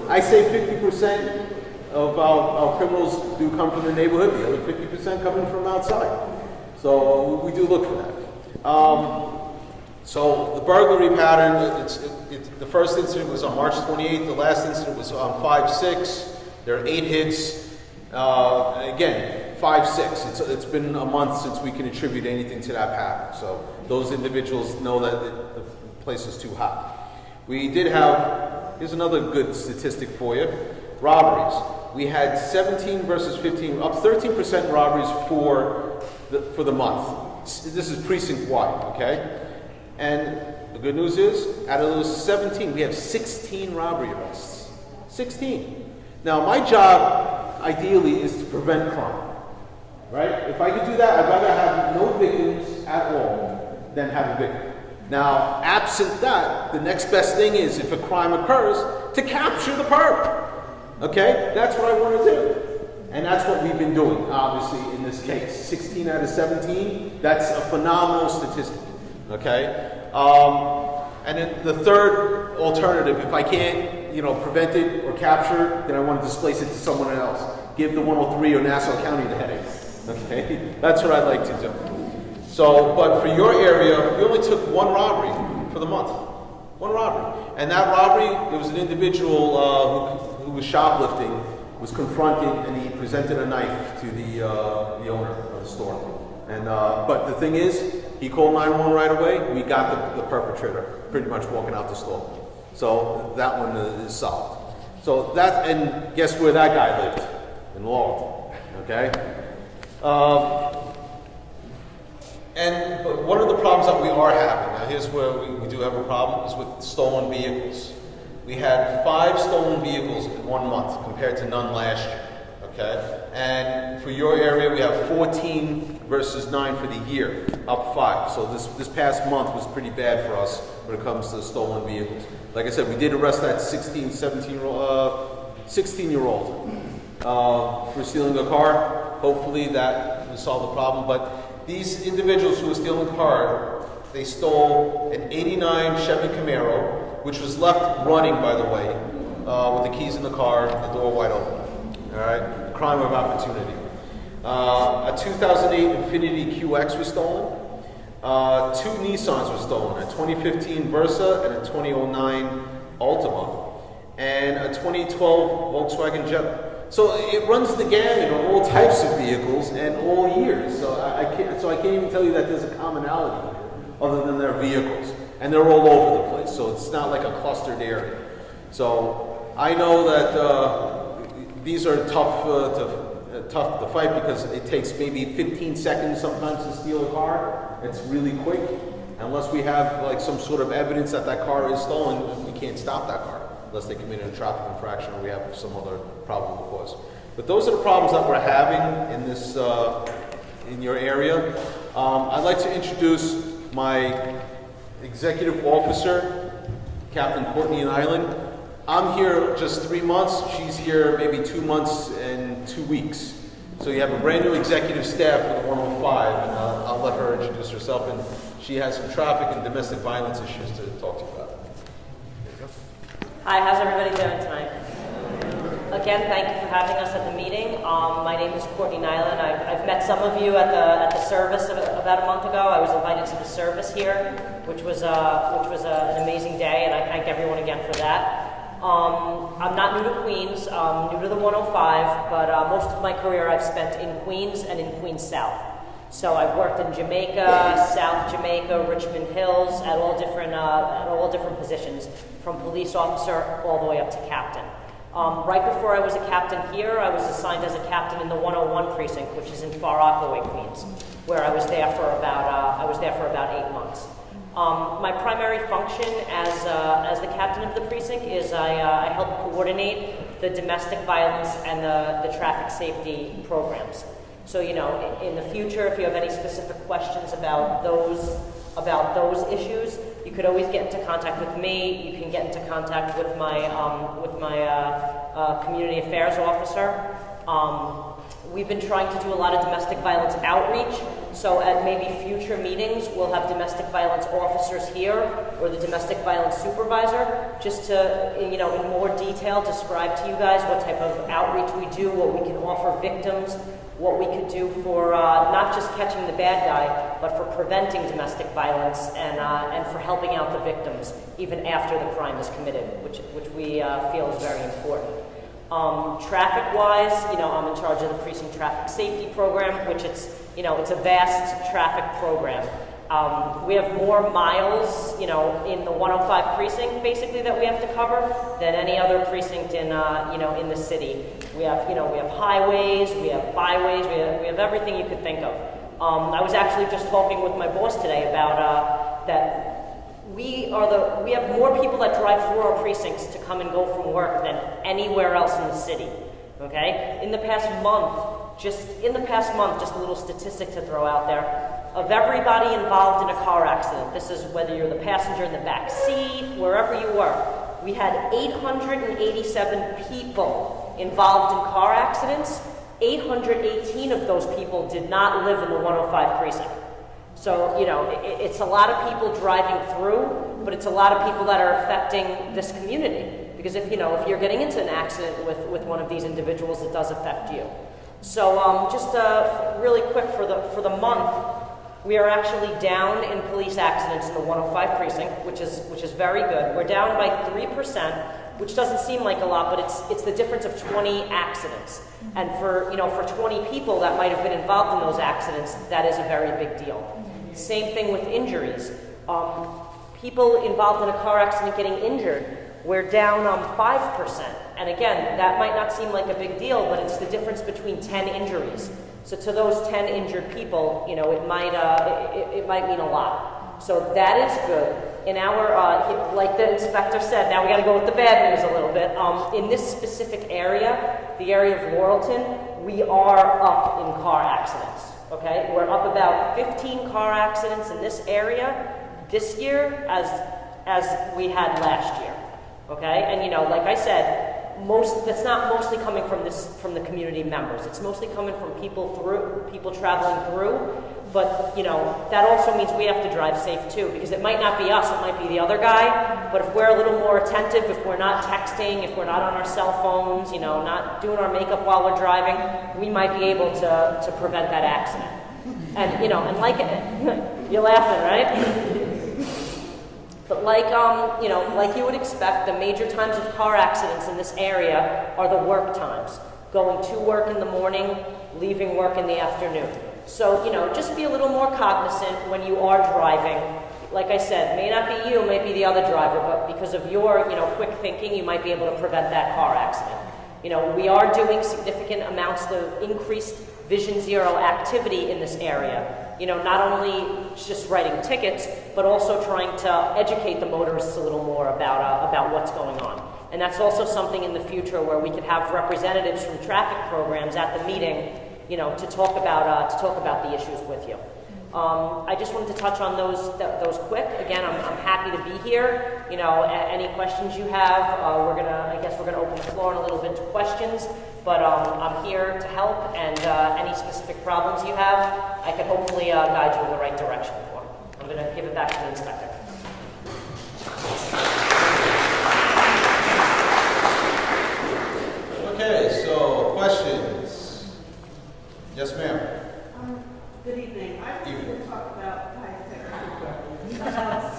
I say 50% of our criminals do come from the neighborhood. The other 50% coming from outside. So we do look for that. So the burglary pattern. The first incident was on March 28th. The last incident was on 5/6. There are 8 hits. Again, 5/6. It's been a month since we can attribute anything to that pattern. So those individuals know that the place is too hot. We did have, here's another good statistic for you, robberies. We had 17 versus 15, up 13% robberies for the month. This is precinct-wide, okay? And the good news is, out of those 17, we have 16 robbery arrests. 16. Now, my job, ideally, is to prevent crime, right? If I could do that, I'd rather have no victims at all than have a victim. Now, absent that, the next best thing is, if a crime occurs, to capture the perp. Okay? That's what I want to do. And that's what we've been doing, obviously, in this case. 16 out of 17, that's a phenomenal statistic. Okay? And then the third alternative, if I can't, prevent it or capture it, then I want to displace it to someone else. Give the 103 or Nassau County the headache. Okay? That's what I'd like to do. So, but for your area, we only took one robbery for the month. One robbery. And that robbery, there was an individual who was shoplifting, was confronted, and he presented a knife to the owner of the store. And but the thing is, he called 911 right away. We got the perpetrator pretty much walking out the store. So that one is solved. So that, and guess where that guy lived? In Laurelton. Okay? But one of the problems that we are having, now here's where we do have a problem, is with stolen vehicles. We had 5 stolen vehicles in 1 month compared to none last year, okay? And for your area, we have 14 versus 9 for the year, up 5. So this past month was pretty bad for us when it comes to stolen vehicles. Like I said, we did arrest that 16-year-old for stealing a car. Hopefully that will solve the problem. But these individuals who were stealing the car, they stole an 89 Chevy Camaro, which was left running, by the way, with the keys in the car, the door wide open. All right, crime of opportunity. A 2008 Infiniti QX was stolen. 2 Nissans were stolen, a 2015 Versa and a 2009 Altima, and a 2012 Volkswagen Jetta. So it runs the gamut of all types of vehicles and all years. So I can't even tell you that there's a commonality here, other than their vehicles, and they're all over the place. So it's not like a clustered area. So I know that these are tough to fight because it takes maybe 15 seconds sometimes to steal a car. It's really quick. Unless we have like some sort of evidence that that car is stolen, we can't stop that car unless they committed a traffic infraction or we have some other probable cause. But those are the problems that we're having in this in your area. I'd like to introduce my executive officer, Captain Courtney Island. I'm here just 3 months. She's here maybe 2 months and 2 weeks. So you have a brand new executive staff for the 105, and I'll let her introduce herself. And she has some traffic and domestic violence issues to talk to you about. Hi, how's everybody doing tonight? Again, thank you for having us at the meeting. My name is Courtney Nyland. I've met some of you at the service about a month ago. I was invited to the service here, which was an amazing day, and I thank everyone again for that. I'm not new to Queens. I'm new to the 105, but most of my career I've spent in Queens and in Queens South. So I've worked in Jamaica, South Jamaica, Richmond Hills, at all different positions, from police officer all the way up to captain. Right before I was a captain here, I was assigned as a captain in the 101 precinct, which is in Far Rockaway, Queens, where I was there for about 8 months. My primary function as the captain of the precinct is I help coordinate the domestic violence and the traffic safety programs. So, you know, in the future, if you have any specific questions about those issues, you could always get into contact with me. You can get into contact with my community affairs officer. We've been trying to do a lot of domestic violence outreach. So at maybe future meetings, we'll have domestic violence officers here or the domestic violence supervisor, just to, you know, in more detail describe to you guys what type of outreach we do, what we can offer victims, what we could do for not just catching the bad guy, but for preventing domestic violence and for helping out the victims even after the crime is committed, which we feel is very important. Traffic-wise, you know, I'm in charge of the precinct traffic safety program, which it's a vast traffic program. We have more miles, you know, in the 105 precinct basically that we have to cover than any other precinct in the city. We have highways, we have byways, we have everything you could think of. I was actually just talking with my boss today about that. We have more people that drive through our precincts to come and go from work than anywhere else in the city. Okay? In the past month, just a little statistic to throw out there, of everybody involved in a car accident, this is whether you're the passenger in the back seat, wherever you were, we had 887 people involved in car accidents. 818 of those people did not live in the 105 precinct. So, you know, it's a lot of people driving through, but it's a lot of people that are affecting this community. Because if you're getting into an accident with one of these individuals, it does affect you. So, just really quick for the month, we are actually down in police accidents in the 105 precinct, which is very good. We're down by 3%, which doesn't seem like a lot, but it's the difference of 20 accidents. And for 20 people that might have been involved in those accidents, that is a very big deal. Same thing with injuries. People involved in a car accident getting injured, we're down 5%. And again, that might not seem like a big deal, but it's the difference between 10 injuries. So to those 10 injured people, you know, it might mean a lot. So that is good. In our, like the inspector said, now we got to go with the bad news a little bit. In this specific area, the area of Laurelton, we are up in car accidents. Okay, we're up about 15 car accidents in this area this year as we had last year. Okay, and you know, like I said, that's not mostly coming from the community members. It's mostly coming from people traveling through. But you know, that also means we have to drive safe too, because it might not be us, it might be the other guy. But if we're a little more attentive, if we're not texting, if we're not on our cell phones, you know, not doing our makeup while we're driving, we might be able to prevent that accident. And you know, and like you're laughing, right? But like you would expect, the major times of car accidents in this area are the work times. Going to work in the morning, leaving work in the afternoon. So, you know, just be a little more cognizant when you are driving. Like I said, may not be you, may be the other driver, but because of your, you know, quick thinking, you might be able to prevent that car accident. You know, we are doing significant amounts of increased Vision Zero activity in this area. You know, not only just writing tickets, but also trying to educate the motorists a little more about what's going on. And that's also something in the future where we could have representatives from traffic programs at the meeting, you know, to talk about the issues with you. I just wanted to touch on those quick. Again, I'm happy to be here. You know, any questions you have, we're gonna open the floor in a little bit to questions. but I'm here to help, and any specific problems you have, I can hopefully guide you in the right direction for. I'm going to give it back to the inspector. Okay, so questions? Yes, ma'am. Good evening. I want to talk about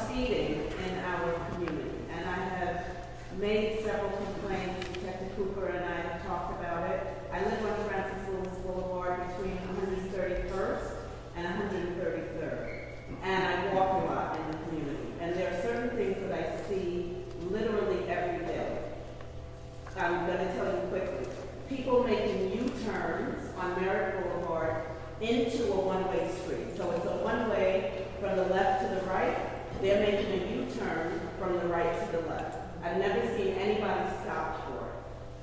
speeding in our community, and I have made several complaints. Detective Cooper and I have talked about it. I live on Francis Lewis Boulevard between 131st and 133rd, and I walk a lot in the community. And there are certain things that I see literally every day. I'm going to tell you quickly. People making U-turns on Merritt Boulevard into a one-way street. So it's a one-way from the left to the right. They're making a U-turn from the right to the left. I've never seen anybody stopped for it.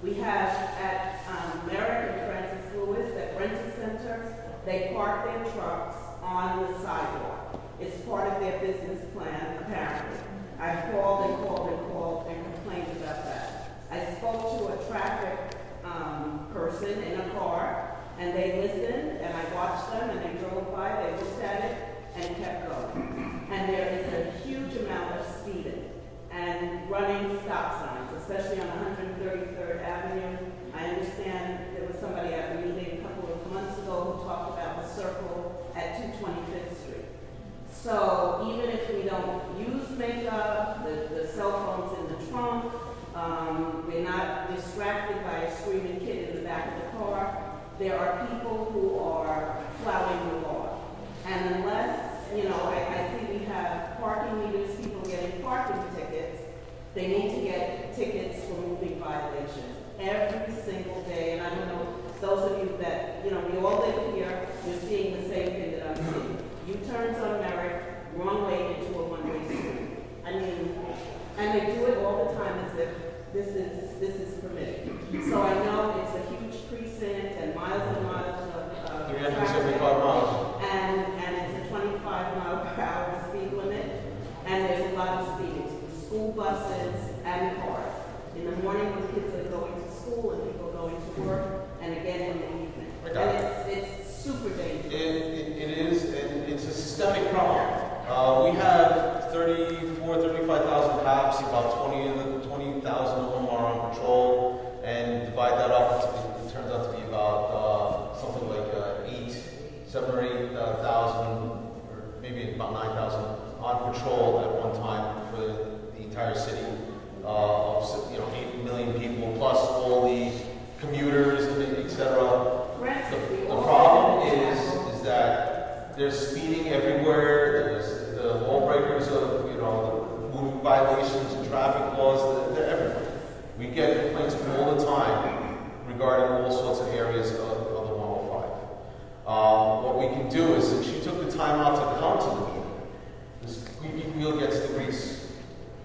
We have at Merritt and Francis Lewis at Rental Center, they park their trucks on the sidewalk. It's part of their business plan, apparently. I've called and called and called and complained about that. I spoke to a traffic person in a car, and they listened, and I watched them, and they drove by, they looked at it, and kept going. And there is a huge amount of speeding and running stop signs, especially on 133rd Avenue. I understand there was somebody at the meeting a couple of months ago who talked about the circle at 225th Street. So even if we don't use makeup, the cell phone's in the trunk, we're not distracted by a screaming kid in the back of the car, there are people who are flouting the law. And unless, I see we have parking meters, people getting parking tickets, they need to get tickets for moving violations every single day. And I don't know, those of you that, we all live here, you're seeing the same thing that I'm seeing. U-turns on Merritt, wrong way into a one-way street. And they do it all the time as if this is permitted. So I know it's a huge precinct and miles of 375 miles. and it's a 25-mile-per-hour speed limit, and there's a lot of speeding. School buses and cars. In the morning when kids are going to school and people are going to work, and again in the evening. And it's super dangerous. It is, and it's a systemic problem. We have 35,000 cops, about 20,000 of them are on patrol, and divide that up, it turns out to be about something like 7,000 or 8,000, or maybe about 9,000 on patrol at one time for the entire city of 8 million people, plus all the commuters, etc. The problem is that there's speeding everywhere. There's the law breakers of the moving violations and traffic laws. They're everywhere. We get complaints all the time regarding all sorts of areas of the 105. What we can do is, since you took the time out to come to the meeting, this squeaky wheel gets the grease.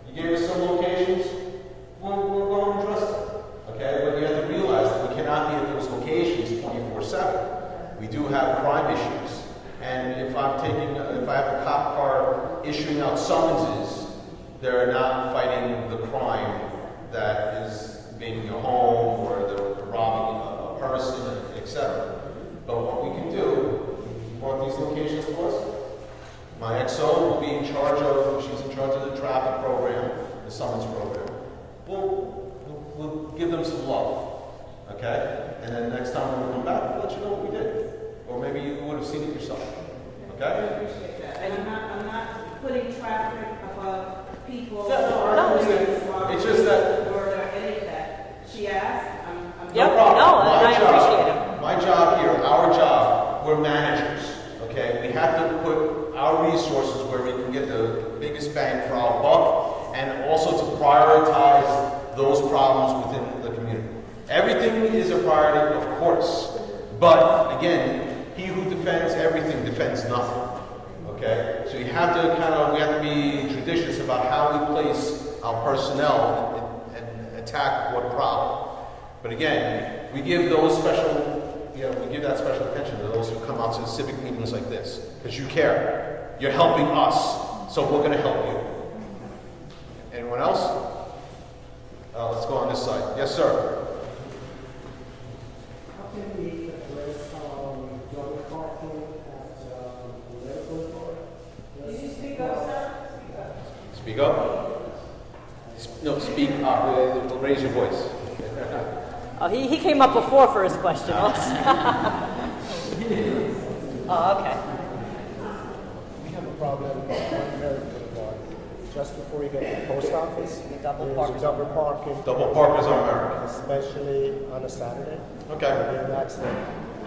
You gave us some locations. We're going to address them. Okay, but you have to realize that we cannot be at those locations 24/7. We do have crime issues, and if I have a cop car issuing out summonses, they're not fighting the crime that is invading your home or they're robbing a person, etc. But what we can do, you want these locations to us? My XO will be in charge of. She's in charge of the traffic program, the summons program. We'll give them some love, okay? And then next time when we come back, we'll let you know what we did. Or maybe you would have seen it yourself, okay? I appreciate that. And I'm not putting traffic above people. No, it's just that. Or any of that. She asked, I'm Yep, No problem. no, and I appreciate it. My job here, our job, we're managers, okay? We have to put our resources where we can get the biggest bang for our buck, and also to prioritize those problems within the community. Everything is a priority, of course, but again, he who defends everything defends nothing, okay? So you have to we have to be judicious about how we place our personnel and attack what problem. But again, we give those we give that special attention to those who come out to civic meetings like this, because you care. You're helping us, so we're going to help you. Anyone else? Let's go on this side. Yes, sir. can we address double parking at the medical court? Did you speak up, sir? Speak up. No, speak up. Raise your voice. Oh, he came up before for his question. Oh, okay. We have a problem on American Boulevard. Just before you get to the post office, Double there's parkers. double parking. Double parkers on America. Especially on a Saturday. Okay. There'll be an accident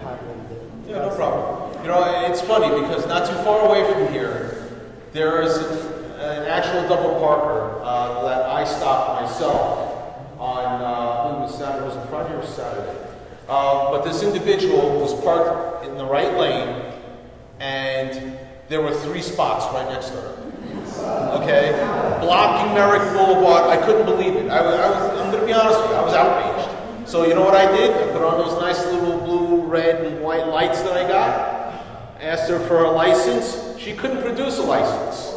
happening there. Yeah, no problem. You know, it's funny because not too far away from here, there is an actual double parker that I stopped myself on, I believe it was Saturday, was it Friday or Saturday? But this individual was parked in the right lane, and there were 3 spots right next to her. Okay? Blocking Merrick Boulevard. I couldn't believe it. I'm going to be honest with you, I was outraged. So you know what I did? I put on those nice little blue, red, and white lights that I got. Asked her for a license. She couldn't produce a license.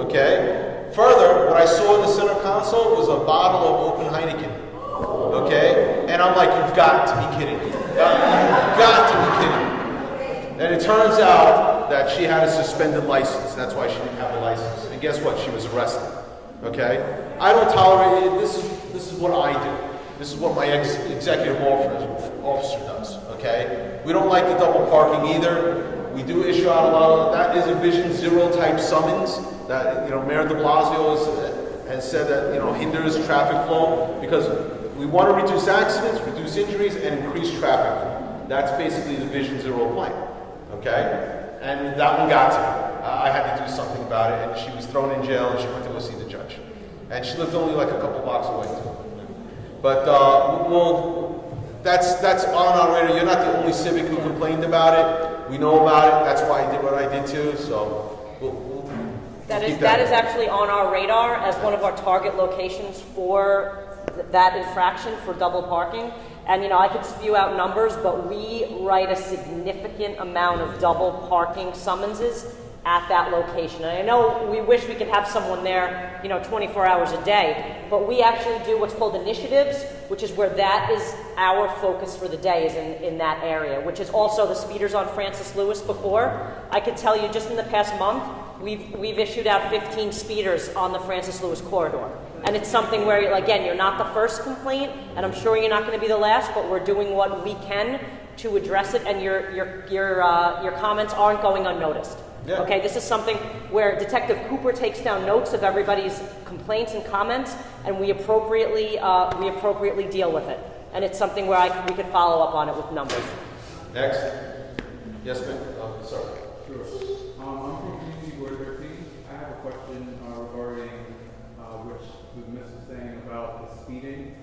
Okay? Further, what I saw in the center console was a bottle of open Heineken. Okay? And I'm like, you've got to be kidding me. You've got to be kidding me. And it turns out that she had a suspended license. That's why she didn't have a license. And guess what? She was arrested. Okay? I don't tolerate it. This is what I do. This is what my executive officer does. Okay? We don't like the double parking either. We do issue out a lot of that. Is a Vision Zero type summons that Mayor De Blasio has said that hinders traffic flow because we want to reduce accidents, reduce injuries, and increase traffic flow. That's basically the Vision Zero plan. Okay? And that one got to me. I had to do something about it, and she was thrown in jail, and she went to go see the judge. And she lived only like a couple blocks away too. But that's on our radar. You're not the only civic who complained about it. We know about it. That's why I did what I did too. So That is actually on our radar as one of our target locations for that infraction for double parking. And I could spew out numbers, but we write a significant amount of double parking summonses at that location. And I know we wish we could have someone there, 24 hours a day, but we actually do what's called initiatives, which is where that is our focus for the day, is in that area, which is also the speeders on Francis Lewis before. I could tell you just in the past month, we've issued out 15 speeders on the Francis Lewis corridor. And it's something where, again, you're not the first complaint, and I'm sure you're not going to be the last, but we're doing what we can to address it, and your comments aren't going unnoticed. Yeah. Okay, this is something where Detective Cooper takes down notes of everybody's complaints and comments, and we appropriately deal with it. And it's something where we could follow up on it with numbers. Next. Yes, ma'am. Sorry. Sure. I'm from Community Board 13. I have a question regarding which Ms. was saying about the speeding.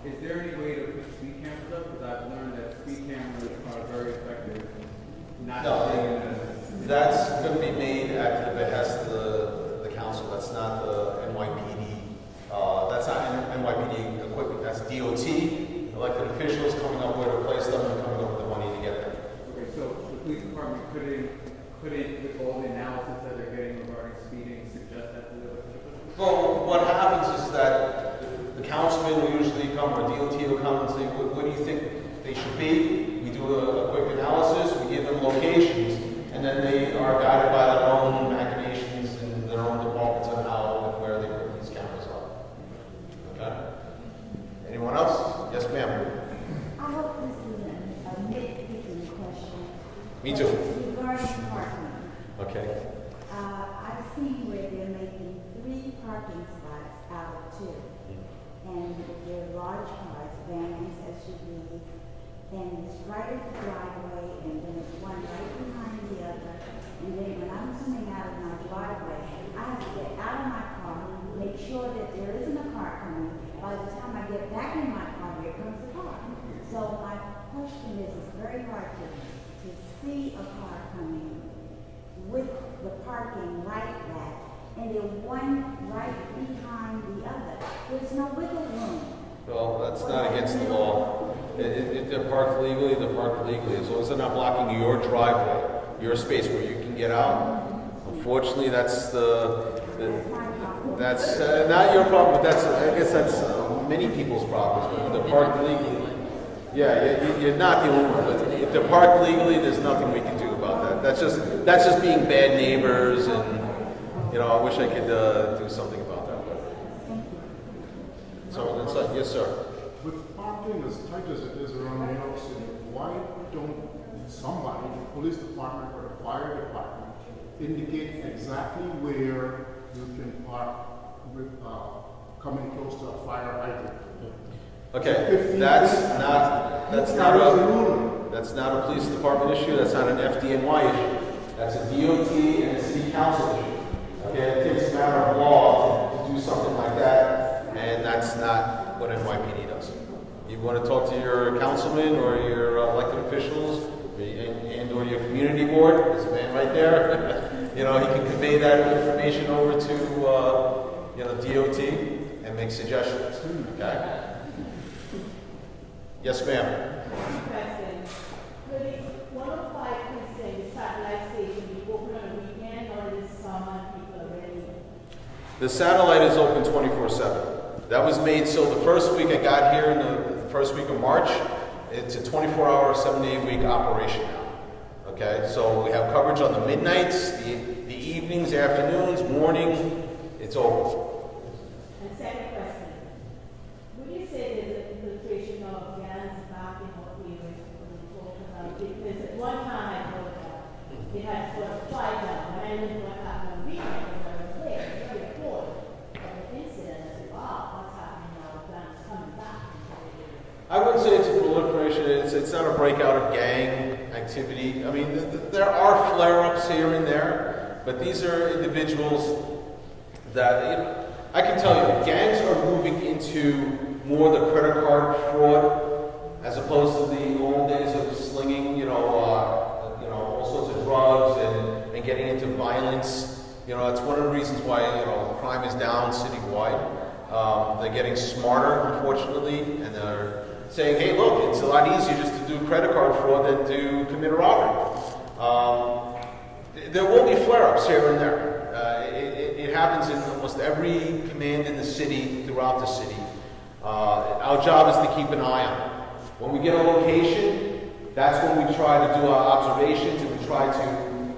Is there any way to put speed cameras up? Because I've learned that speed cameras are very effective. That's going to be made at the behest of the council. That's not the NYPD. That's not NYPD equipment. That's DOT. Elected officials coming up where to place them and coming up with the money to get them. Okay, so the police department couldn't, with all the analysis that they're getting regarding speeding, suggest that to the elected officials? Well, what happens is that the councilman will usually come, or DOT will come and say, what do you think they should be? We do a quick analysis, we give them locations, and then they are guided by their own machinations and their own departments on how and where they put these cameras up. Okay? Anyone else? Yes, ma'am. I hope this is a nitpicking question. Me too. Regarding parking. Okay. I've seen where they're making 3 parking spots out of 2. And they're large cars, vans, SUVs, and it's right at the driveway, and then it's one right behind the other. And then when I'm coming out of my driveway, I have to get out of my car, make sure that there isn't a car coming. By the time I get back in my car, here comes the car. So my question is, it's very hard to see a car coming with the parking like that, and they're one right behind the other. There's no wiggle room. Well, that's not against the law. They're parked legally, as long as they're not blocking your driveway, your space where you can get out. Unfortunately, that's not your problem, but I guess that's many people's problems, but they're parked legally. Yeah, you're not the only one, but if they're parked legally, there's nothing we can do about that. That's just being bad neighbors, and you know, I wish I could do something about that. So, yes, sir. With parking as tight as it is around New York City, why don't somebody, the police department or the fire department, indicate exactly where you can park with, coming close to a fire hydrant? Okay, that's not a police department issue. That's not an FDNY issue. That's a DOT and a city council issue. Okay, it takes a matter of law to do something like that, and that's not what NYPD does. You want to talk to your councilman or your elected officials and or your community board, there's a man right there. You know, he can convey that information over to you know, DOT and make suggestions. Okay? Yes, ma'am. President, could the 105 precinct satellite station be open on the weekend, or is someone people already? The satellite is open 24/7. That was made so the first week I got here in the first week of March, it's a 24-hour, 7-day-a-week operation now. Okay, so we have coverage on the midnights, the evenings, afternoons, morning. It's open. And second question, would you say there's an infiltration of gangs back in what we were talking about? Because at one time I thought that they had sort of fly down, and I didn't know what happened on weekend because I was there. It's very important. But the incident, I said, wow, what's happening now? The gangs coming back. I wouldn't say it's a proliferation. It's not a breakout of gang activity. I mean, there are flare-ups here and there, but these are individuals that, you know, I can tell you, gangs are moving into more the credit card fraud as opposed to the old days of slinging, you know, all sorts of drugs and getting into violence. You know, that's one of the reasons why, you know, crime is down citywide. They're getting smarter, unfortunately, and they're saying, hey, look, it's a lot easier just to do credit card fraud than to commit a robbery. There will be flare-ups here and there. It happens in almost every command in the city, throughout the city. Our job is to keep an eye on it. When we get a location, that's when we try to do our observations and we try to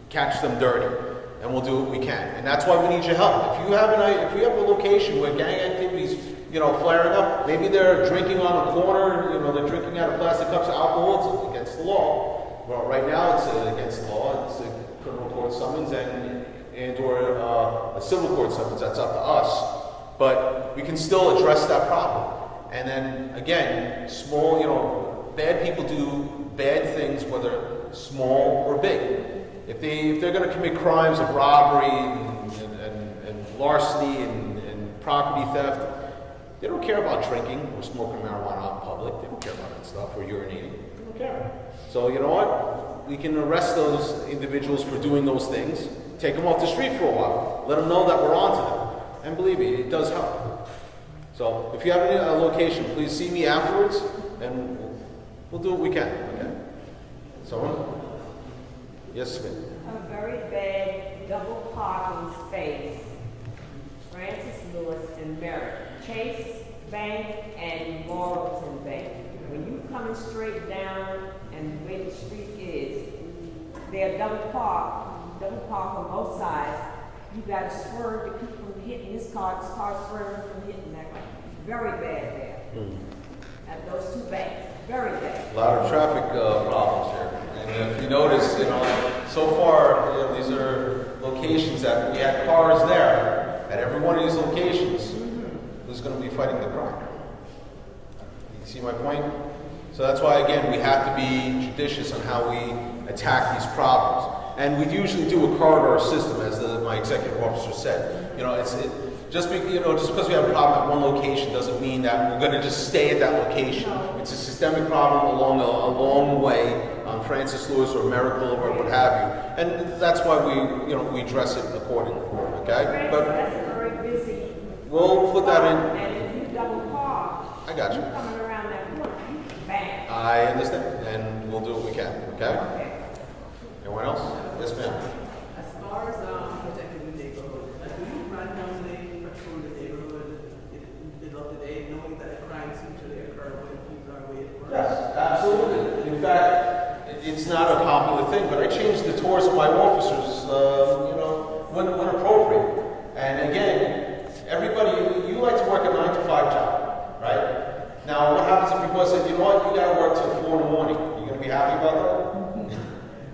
catch them dirty. And we'll do what we can. And that's why we need your help. If you have a location where gang activities, you know, flaring up, maybe they're drinking on a corner, you know, they're drinking out of plastic cups of alcohol, it's against the law. Well, right now it's against the law. It's a criminal court summons and or a civil court summons. That's up to us. But we can still address that problem. And then again, small, you know, bad people do bad things, whether small or big. If they're going to commit crimes of robbery and larceny and property theft, they don't care about drinking or smoking marijuana out in public. They don't care about that stuff, or urinating. They don't care. So you know what? We can arrest those individuals for doing those things, take them off the street for a while, let them know that we're on to them. And believe me, it does help. So if you have a location, please see me afterwards, and we'll do what we can. Okay? Someone? Yes, ma'am. A very bad double parking space. Francis Lewis and Merritt. Chase Bank and Laurelton Bank. When you coming straight down and the way the street is, they're double park on both sides. You got to swerve to keep from hitting this car swerving from hitting that car. Very bad there. At those two banks. Very bad. A lot of traffic problems here. And if you notice, you know, so far, you know, these are locations that we had cars there. At every one of these locations, who's going to be fighting the crime? You see my point? So that's why, again, we have to be judicious on how we attack these problems. And we usually do a corridor system, as my executive officer said. You know, just because we have a problem at one location doesn't mean that we're going to just stay at that location. It's a systemic problem along a long way on Francis Lewis or Merritt Boulevard, or what have you. And that's why we address it accordingly. Okay? But that's very busy. We'll put that in. And if you double park, I got you. coming around that corner, bang. I understand, and we'll do what we can. Okay? Anyone else? Yes, ma'am. As far as protecting the neighborhood, do you randomly patrol the neighborhood in the middle of the day, knowing that a crime usually occurs when people are waiting for us? it's not a popular thing, but I change the tours of my officers, when appropriate. And again, everybody, you like to work a 9-to-5 job, right? Now, what happens if your boss said, you know what, you got to work till 4 in the morning? You going to be happy about that?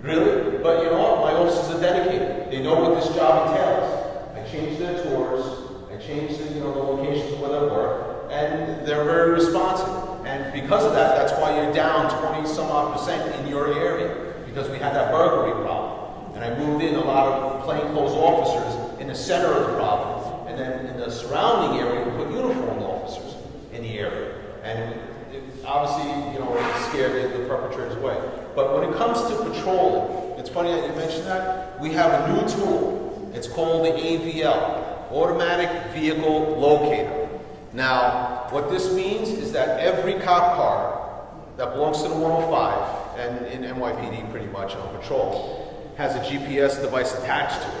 Really? But you know what, my officers are dedicated. They know what this job entails. I change their tours, I change the locations where they work, and they're very responsive. And because of that, that's why you're down 20-some-odd% in your area, because we had that burglary problem. And I moved in a lot of plainclothes officers in the center of the problem, and then in the surrounding area, we put uniformed officers in the area. And it obviously, it scared the perpetrators away. But when it comes to patrolling, it's funny that you mentioned that. We have a new tool. It's called the AVL, Automatic Vehicle Locator. Now, what this means is that every cop car that belongs to the 105, and in NYPD pretty much on patrol, has a GPS device attached to it.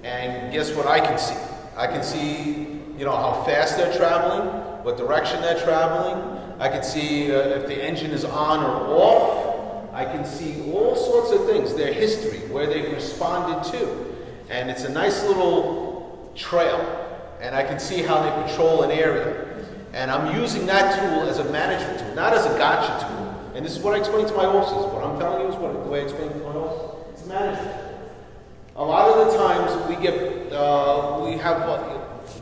And guess what I can see? I can see, how fast they're traveling, what direction they're traveling. I can see if the engine is on or off. I can see all sorts of things, their history, where they've responded to. And it's a nice little trail. And I can see how they patrol an area. And I'm using that tool as a management tool, not as a gotcha tool. And this is what I explain to my officers. What I'm telling you is the way I explain to my officers. It's management. A lot of the times we have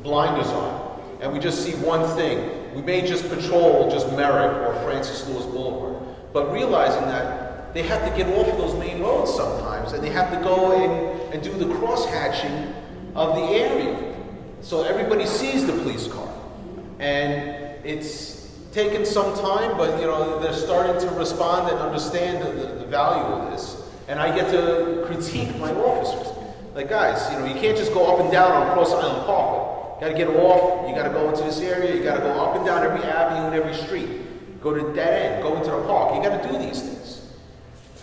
blinders on, and we just see one thing. We may just patrol just Merrick or Francis Lewis Boulevard, but realizing that they have to get off of those main roads sometimes, and they have to go and do the cross-hatching of the area. So everybody sees the police car. And it's taken some time, but they're starting to respond and understand the value of this. And I get to critique my officers. Like, guys, you can't just go up and down on Cross Island Parkway. You gotta get off, you gotta go into this area, you gotta go up and down every avenue and every street. Go to dead end, go into the park. You gotta do these things.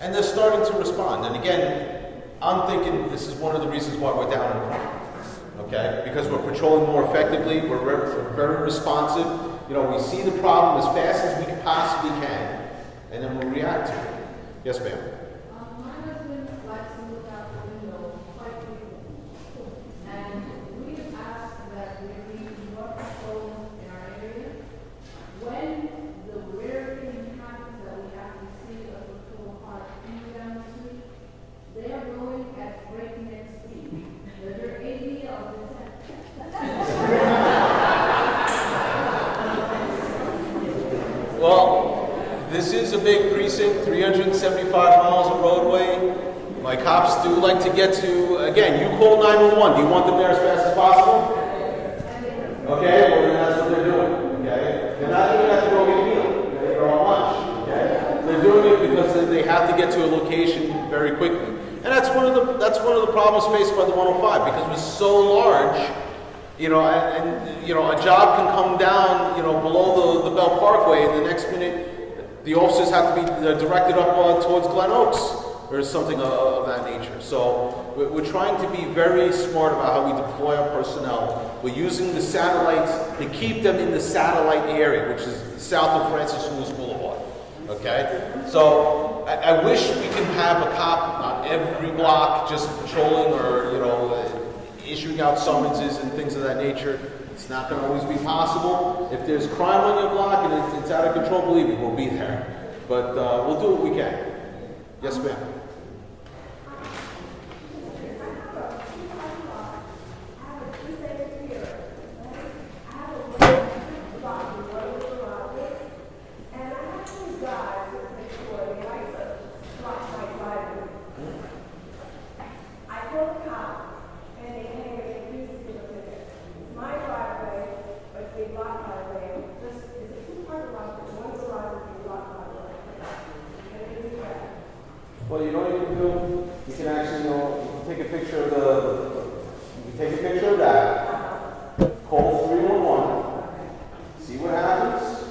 And they're starting to respond. And again, I'm thinking this is one of the reasons why we're down in crime. Okay? Because we're patrolling more effectively, we're very responsive. We see the problem as fast as we possibly can, and then we'll react to it. Yes, ma'am. My husband likes to look out the window quite frequently. And we have asked that there be more patrol in our area. When the rare thing happens that we have to see a patrol car coming down the street, they are going at breakneck speed. They're 80 of the 10. Well, this is a big precinct, 375 miles of roadway. My cops do like to get to, again, you call 911. Do you want them there as fast as possible? Okay, well then that's what they're doing, okay? They're not even have to go get a meal. They're on lunch, okay? They're doing it because they have to get to a location very quickly. And that's one of the problems faced by the 105, because we're so large, a job can come down, below the Bell Parkway, and the next minute the officers have to be directed up towards Glen Oaks or something of that nature. So we're trying to be very smart about how we deploy our personnel. We're using the satellites to keep them in the satellite area, which is south of Francis Lewis Boulevard. Okay? So I wish we could have a cop on every block just patrolling or, issuing out summonses and things of that nature. It's not going to always be possible. If there's crime on your block and it's out of control, believe me, we'll be there. But we'll do what we can. Yes, ma'am. Well, you know what you can do? You can actually, you can take a picture of that, call 311, see what happens,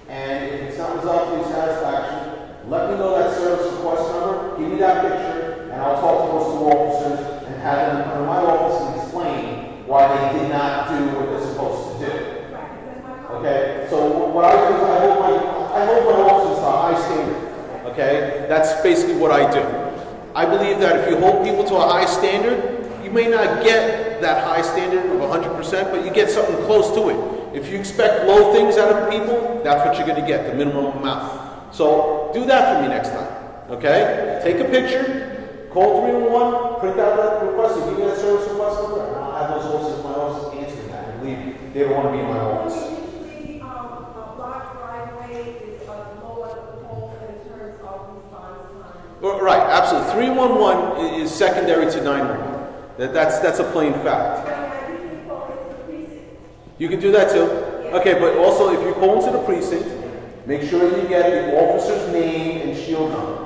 and if it's not resolved to your satisfaction, let me know that service request number, give me that picture, and I'll talk to those two officers and have them come to my office and explain why they did not do what they're supposed to do. Okay? So what I do is I hold my officers to a high standard. Okay? That's basically what I do. I believe that if you hold people to a high standard, you may not get that high standard of 100%, but you get something close to it. If you expect low things out of people, that's what you're going to get, the minimum amount. So do that for me next time. Okay? Take a picture, call 311, print out that request, if you get a service request number, and I'll have those officers in my office answering that. And believe me, they don't want to be in my office. Usually, a block driveway is a lower pole in terms of response time. Right, absolutely. 311 is secondary to 911. That's a plain fact. You can do that too. Okay, but also if you call into the precinct, make sure you get the officer's name and shield number.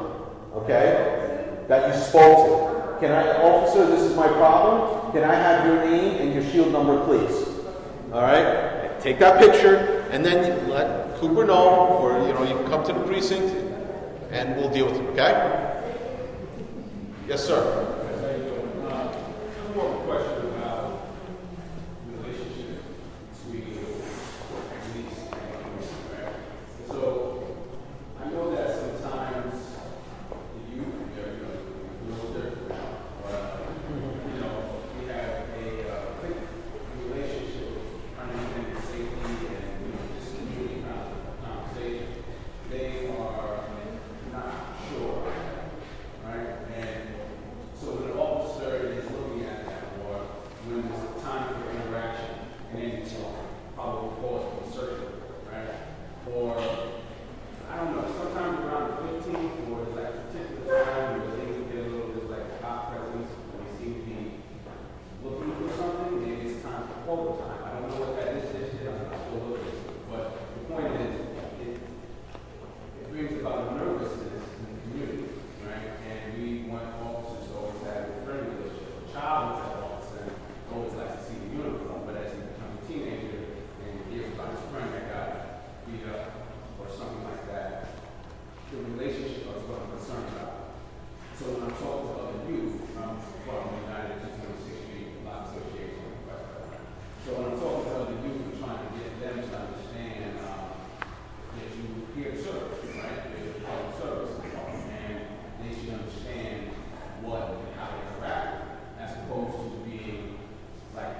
Okay? That you spoke to. Can I, officer, this is my problem. Can I have your name and your shield number, please? All right? Take that picture, and then you let Cooper know, or you can come to the precinct, and we'll deal with it. Okay? Yes, sir. One more question about the relationship between police and community, right? So I know that sometimes the youth, a little different, but we have a quick relationship understanding safety and just community conversation. They are not sure, right? And so when an officer is looking at that, or when there's time for interaction, and then it's probably cause for search, right? Or I don't know, sometimes around the 15th, or there's like a particular time where things get a little bit like hot presence, and they seem to be looking for something, maybe it's time for quota time. I don't know what that is, I'm not still looking, but the point is, it brings about a nervousness in the community, right? And we want officers to always have a friendly relationship. A child who's at officer always likes to see the uniform, but as he becomes a teenager and hears about his friend that got beat up or something like that, the relationship is what I'm concerned about. So when I'm talking to other youth, I'm from United 226th Street Block Association. So when I'm talking to other youth, I'm trying to get them to understand that you hear service, right? There's a public service involved, and they should understand what and how to interact, as opposed to being like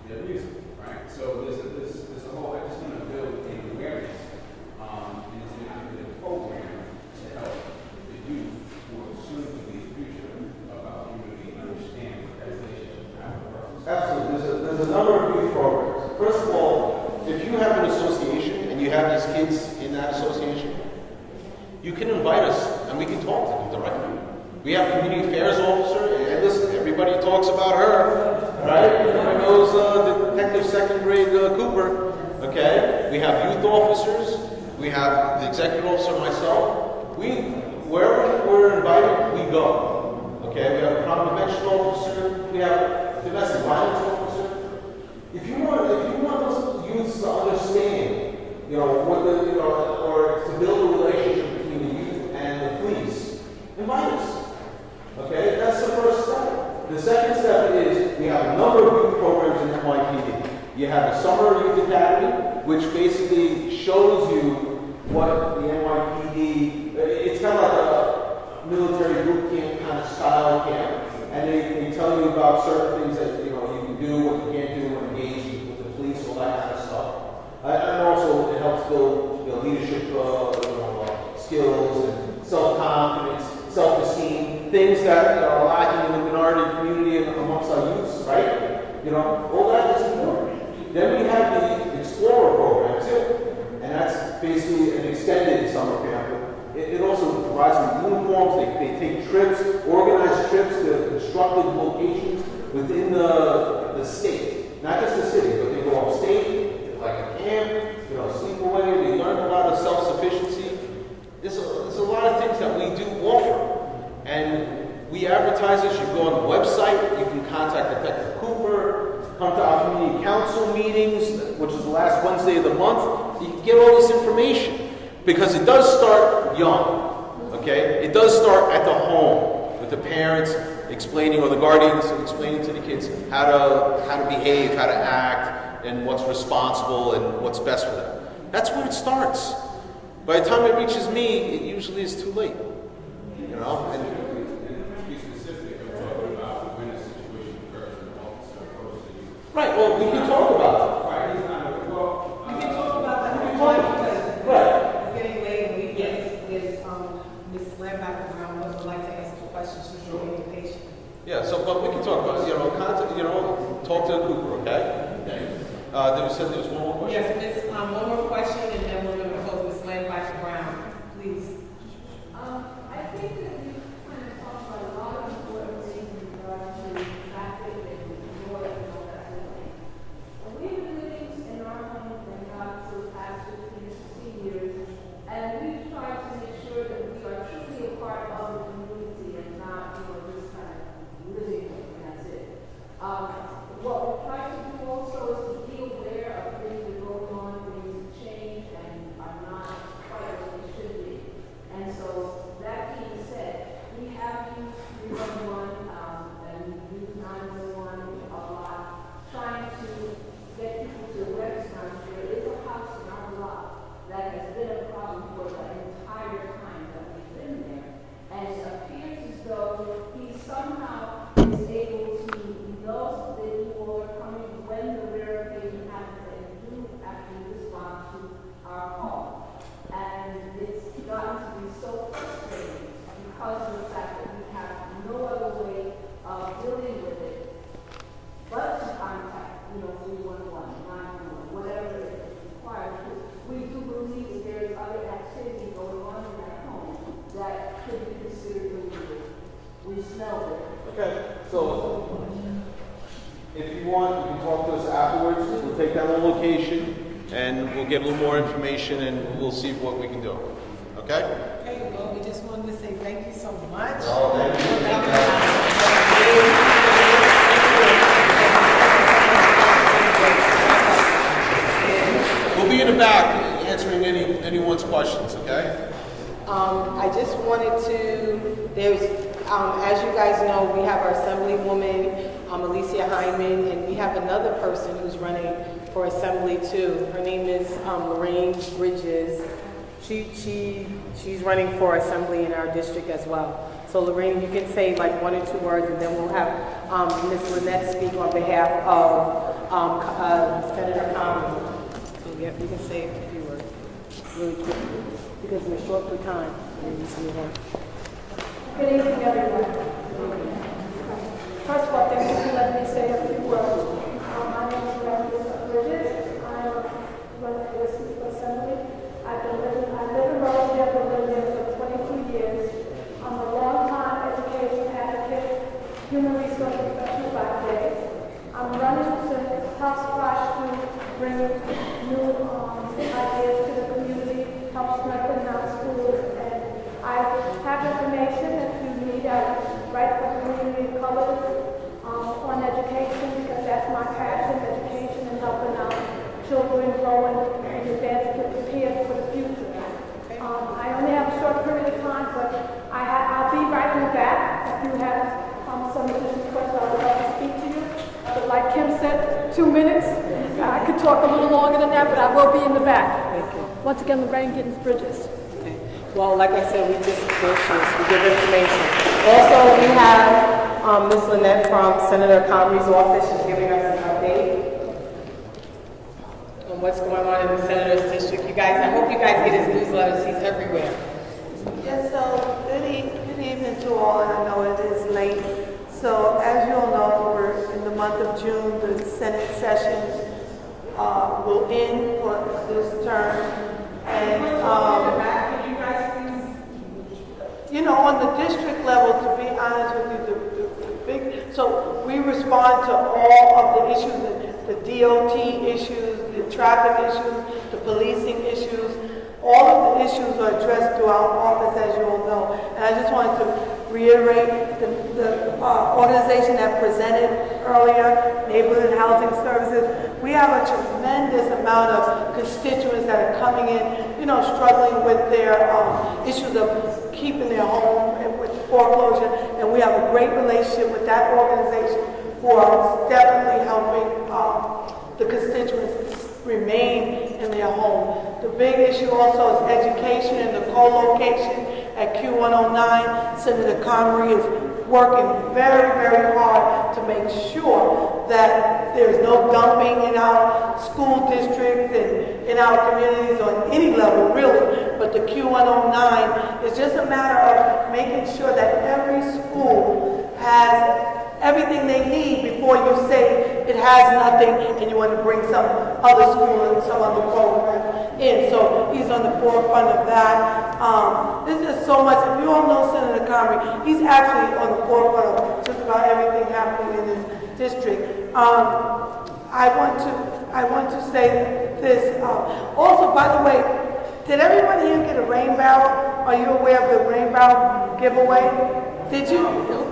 their reason, right? So there's a whole. I just want to build an awareness, and it's a program to help the youth who are soon to be the future about community understand what that relationship has. Absolutely. There's a number of youth programs. First of all, if you have an association and you have these kids in that association, you can invite us and we can talk to them directly. We have community affairs officer, and listen, everybody talks about her, right? Everybody knows Detective Second Grade Cooper. Okay? We have youth officers. We have the executive officer, myself. Wherever we're invited, we go. Okay? We have a crime prevention officer. We have a domestic violence officer. If you want those youths to understand, or to build a relationship between the youth and the police, invite us. Okay, that's the first step. The second step is we have a number of youth programs in NYPD. You have the Summer Youth Academy, which basically shows you what the NYPD, it's kind of like a military boot camp kind of style camp. And they tell you about certain things that you can do, what you can't do when engaged with the police, all that kind of stuff. And also it helps build leadership skills and self-confidence, self-esteem, things that are lacking in the minority community and amongst our youths, right? All that is important. Then we have the Explorer program too, and that's basically an extended summer camp. It also provides them uniforms. They take trips, organized trips to constructed locations within the state, not just the city, but they go upstate, like a camp, sleep away. They learn a lot of self-sufficiency. There's a lot of things that we do offer, and we advertise this. You go on the website, you can contact Detective Cooper, come to our community council meetings, which is the last Wednesday of the month. You can get all this information, because it does start young, okay? It does start at the home, with the parents explaining, or the guardians explaining to the kids how to behave, how to act, and what's responsible and what's best for them. That's where it starts. By the time it reaches me, it usually is too late. You know? And to be specific, I'm talking about when a situation occurs and the officer approaches you. right, well, we can talk about it. Right, he's not, well, We can talk about that We can because talk about it. it's getting late and we there's Ms. Lambert around would like to ask a question. She's really patient. Yeah, so, but we can talk about it, you know, talk to the Cooper, okay? There was one more question? Yes, Miss, one more question and then we're going to close Ms. Lambert Brown, please. I think that we kind of talked about a lot of important things in regard to traffic and noise and all that sort of thing. And we've been living in our home and God for the past 15 years, and we've tried to make sure that we are truly a part of the community and not, just kind of living and that's it. What we're trying to do also is to be aware of things that are going on, things that change and are not quite what they should be. And so, that being said, we have used 311 and we use 911 a lot, trying to get people to recognize there is a house in our block that has been a problem for the entire time that we've been there. And it appears as though he somehow is able to know that you all are coming when the rare occasion happens and do actually respond to our call. And it's gotten to be so frustrating because of the fact that we have no other way of dealing with it but to contact, 311, 911, whatever is required. Because we do believe that there is other activity going on in that home that could be considered illegal. We smelled it. Okay, so if you want, you can talk to us afterwards. We'll take down the location and we'll get a little more information and we'll see what we can do. Okay? Okay, well, we just wanted to say thank you so much. Oh, thank you. We'll be in the back answering anyone's questions, okay? I just wanted to, as you guys know, we have our Assemblywoman, Alicia Hyman, and we have another person who's running for Assembly too. Her name is Lorraine Bridges. She's running for Assembly in our district as well. So Lorraine, you can say like 1 or 2 words, and then we'll have Ms. Lynette speak on behalf of Senator Conley. So yeah, you can say a few words really quickly because we're short for time. Good evening, everyone. First of all, thank you for letting me say a few words. My name is Lorraine Bridges. I am running for the City Assembly. I live in Laurelton. I've been living there for 22 years. I'm a long-time education advocate, human resource professional by day. I'm running to help Splash to bring new ideas to the community, help strengthen our schools, and I have information if you need. I write for community colors on education because that's my passion, education and helping our children grow and advance to prepare for the future. I only have a short period of time, but I'll be right in the back. If you have some additional questions, I would love to speak to you. But like Kim said, 2 minutes. I could talk a little longer than that, but I will be in the back. Thank you. Once again, Lorraine Giddens Bridges. Okay. Well, like I said, we just we give information. Also, we have Ms. Lynette from Senator Conley's office. She's giving us an update on what's going on in the Senator's district. You guys, I hope you guys get his newsletters. He's everywhere. Yes, so good evening to all, and I know it is late. So as you all know, we're in the month of June. The Senate sessions will end for this term. And, on the district level, to be honest with you, so we respond to all of the issues, the DOT issues, the traffic issues, the policing issues. All of the issues are addressed through our office, as you all know. And I just wanted to reiterate the organization that presented earlier, Neighborhood Housing Services. We have a tremendous amount of constituents that are coming in, struggling with their issues of keeping their home and with foreclosure. And we have a great relationship with that organization who are definitely helping the constituents remain in their home. The big issue also is education and the co-location at Q109. Senator Comrie is working very, very hard to make sure that there's no dumping in our school districts and in our communities on any level, really. But the Q109 is just a matter of making sure that every school has everything they need before you say it has nothing and you want to bring some other school and some other program in. So he's on the forefront of that. There's just so much. If you all know Senator Comrie, he's actually on the forefront of just about everything happening in this district. I want to say this. Also, by the way, did everyone here get a rain barrel? Are you aware of the rain barrel giveaway? Did you?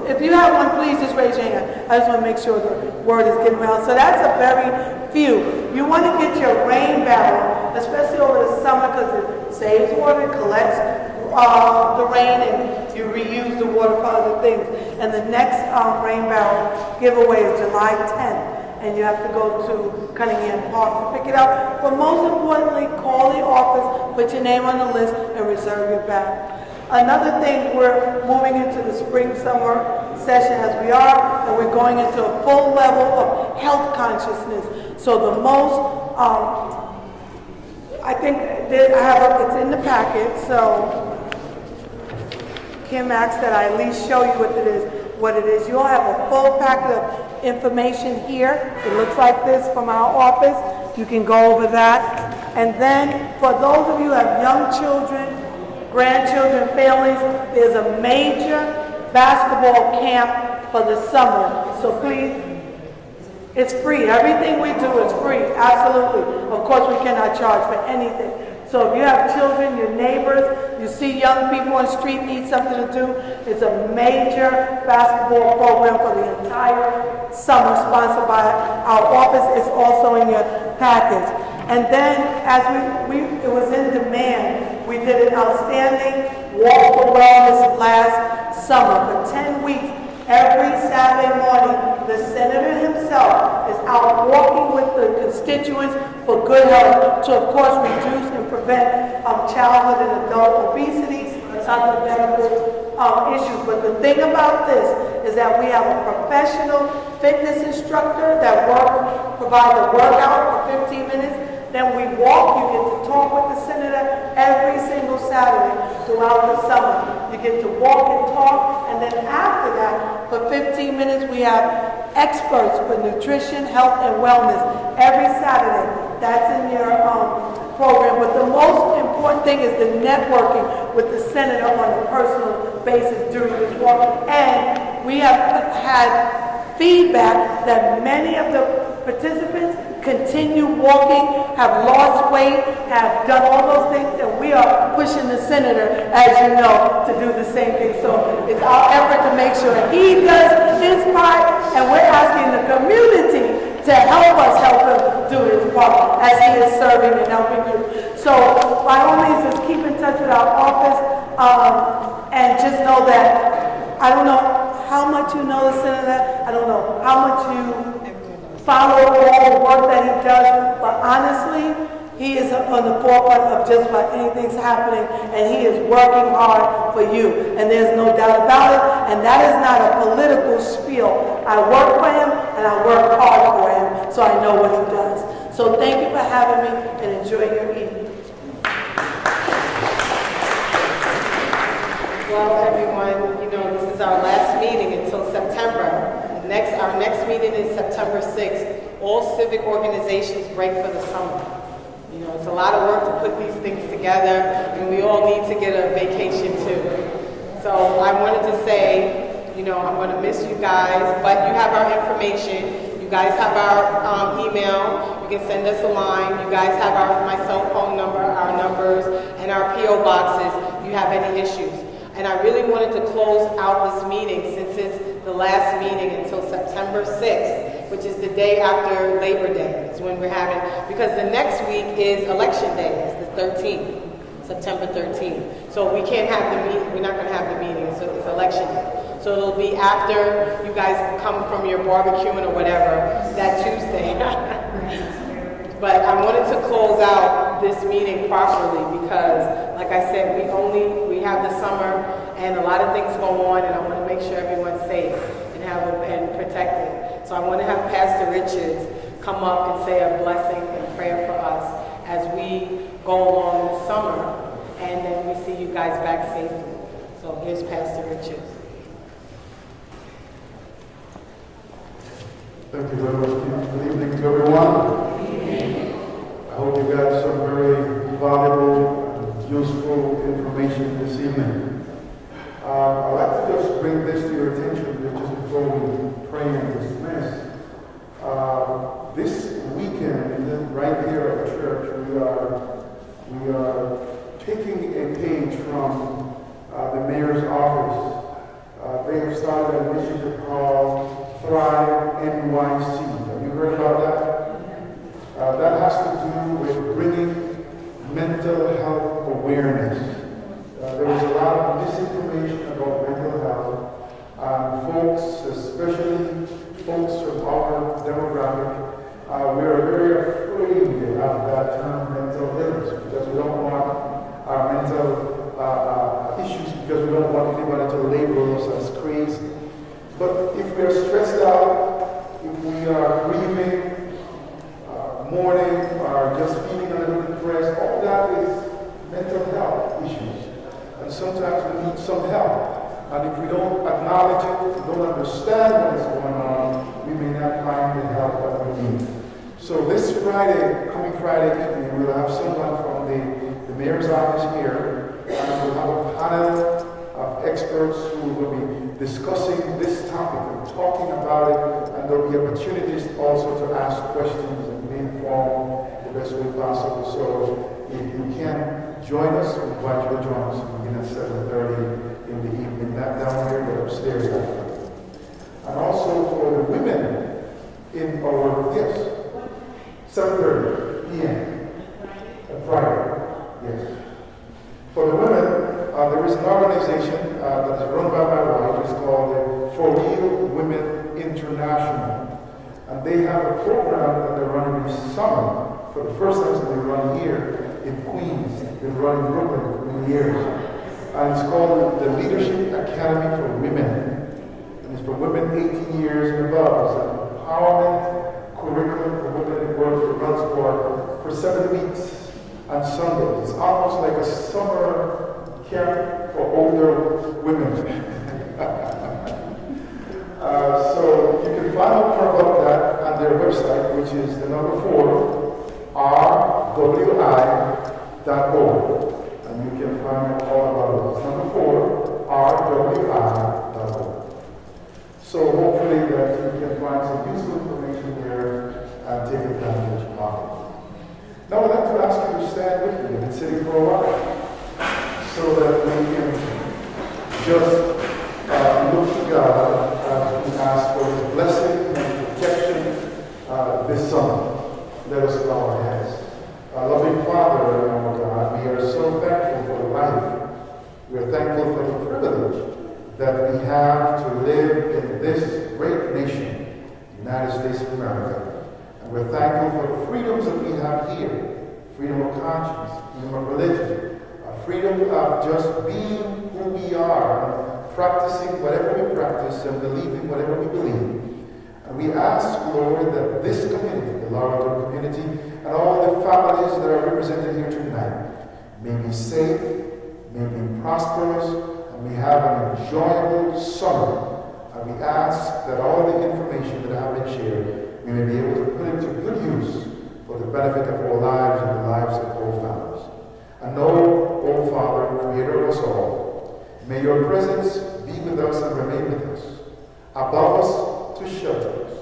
If you have one, please just raise your hand. I just want to make sure the word is getting around. So that's a very few. You want to get your rain barrel, especially over the summer, because it saves water, collects the rain, and you reuse the water for other things. And the next rain barrel giveaway is July 10th. And you have to go to Cunningham Park to pick it up. But most importantly, call the office, put your name on the list, and reserve your bag. Another thing, we're moving into the spring-summer session as we are, and we're going into a full level of health consciousness. So the most, I think it's in the packet, so Kim asked that I at least show you what it is. You'll have a full packet of information here. It looks like this from our office. You can go over that. And then for those of you who have young children, grandchildren, families, there's a major basketball camp for the summer. So please, it's free. Everything we do is free, absolutely. Of course, we cannot charge for anything. So if you have children, your neighbors, you see young people on the street need something to do, it's a major basketball program for the entire summer, sponsored by our office. It's also in your package. And then, as it was in demand, we did an outstanding walk for wellness last summer. For 10 weeks, every Saturday morning, the senator himself is out walking with the constituents for good health to, of course, reduce and prevent childhood and adult obesity and other medical issues. But the thing about this is that we have a professional fitness instructor that provides a workout for 15 minutes. Then we walk. You get to talk with the senator every single Saturday throughout the summer. You get to walk and talk, and then after that, for 15 minutes, we have experts for nutrition, health, and wellness every Saturday. That's in your program. But the most important thing is the networking with the senator on a personal basis during this walk. And we have had feedback that many of the participants continue walking, have lost weight, have done all those things, and we are pushing the senator, as you know, to do the same thing. So it's our effort to make sure he does his part, and we're asking the community to help us help him do his part as he is serving and helping you. So by all means, just keep in touch with our office, and just know that I don't know how much you know the senator, I don't know how much you follow all the work that he does, but honestly, he is on the forefront of just about anything's happening, and he is working hard for you, and there's no doubt about it, and that is not a political spiel. I work for him, and I work hard for him, so I know what he does. So thank you for having me, and enjoy your evening. Well, everyone, this is our last meeting until September. Our next meeting is September 6th. All civic organizations break for the summer. It's a lot of work to put these things together, and we all need to get a vacation too. So I wanted to say, I'm going to miss you guys, but you have our information. You guys have our email. You can send us a line. You guys have my cell phone number, our numbers, and our P.O. boxes if you have any issues. And I really wanted to close out this meeting since it's the last meeting until September 6th, which is the day after Labor Day, is when we're having, because the next week is Election Day, it's the 13th, September 13th. So we can't have the meeting, we're not going to have the meeting, so it's Election Day. So it'll be after you guys come from your barbecuing or whatever, that Tuesday. But I wanted to close out this meeting properly because, like I said, we have the summer and a lot of things go on, and I want to make sure everyone's safe and protected. So I want to have Pastor Richards come up and say a blessing and prayer for us as we go along this summer, and then we see you guys back safely. So here's Pastor Richards. Thank you very much. Good evening to everyone. I hope you got some very valuable and useful information this evening. I'd like to just bring this to your attention just before we pray and dismiss. This weekend, right here at church, we are taking a page from the mayor's office. They have started an initiative called Thrive NYC. Have you heard about that? That has to do with bringing mental health awareness. There is a lot of misinformation about mental health. Folks, especially folks from our demographic, we are very afraid of that term mental illness because we don't want our mental issues, because we don't want anybody to label us as crazy. But if we are stressed out, if we are grieving, mourning, or just feeling a little depressed, all that is mental health issues. And sometimes we need some help. And if we don't acknowledge it, if we don't understand what is going on, we may not find the help that we need. So this Friday, coming Friday evening, we'll have someone from the mayor's office here, and we'll have a panel of experts who will be discussing this topic and talking about it, and there'll be opportunities also to ask questions and be informed the best way possible. So if you can join us, we invite you to join us. We'll begin at 7:30 in the evening, not down here, but upstairs. And also for the women in our, yes, 7:30 p.m. on Friday, yes. For the women, there is an organization that is run by my wife. It's called the For Real Women International. And they have a program that they're running this summer. For the first time they run here in Queens. They've been running in Brooklyn for many years. And it's called the Leadership Academy for Women. And it's for women 18 years and above. It's an empowerment curriculum for women that runs for 7 weeks on Sundays. It's almost like a summer camp for older women. So you can find out more about that on their website, which is the number 4, rwi.org. And you can find out all about it. It's number 4, rwi.org. So hopefully that you can find some useful information there and take advantage of it. Now I'd like to ask you to stand with me and sit for a while, so that we can just look to God and we ask for His blessing and protection this summer. Let us bow our heads. Loving Father, our God, we are so thankful for life. We are thankful for the privilege that we have to live in this great nation, the United States of America. And we're thankful for the freedoms that we have here. Freedom of conscience, freedom of religion, freedom of just being who we are, and practicing whatever we practice and believing whatever we believe. And we ask, Lord, that this community, the Laurelton community, and all the families that are represented here tonight may be safe, may be prosperous, and may have an enjoyable summer. And we ask that all the information that have been shared, we may be able to put it to good use for the benefit of our lives and the lives of all families. And know, O Father, Creator of us all, may your presence be with us and remain with us, above us to shelter us,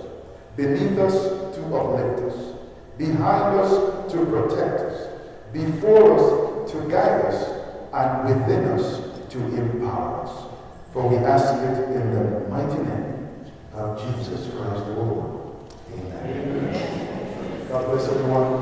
beneath us to uplift us, behind us to protect us, before us to guide us, and within us to empower us. For we ask it in the mighty name of Jesus Christ the Lord. Amen. God bless everyone.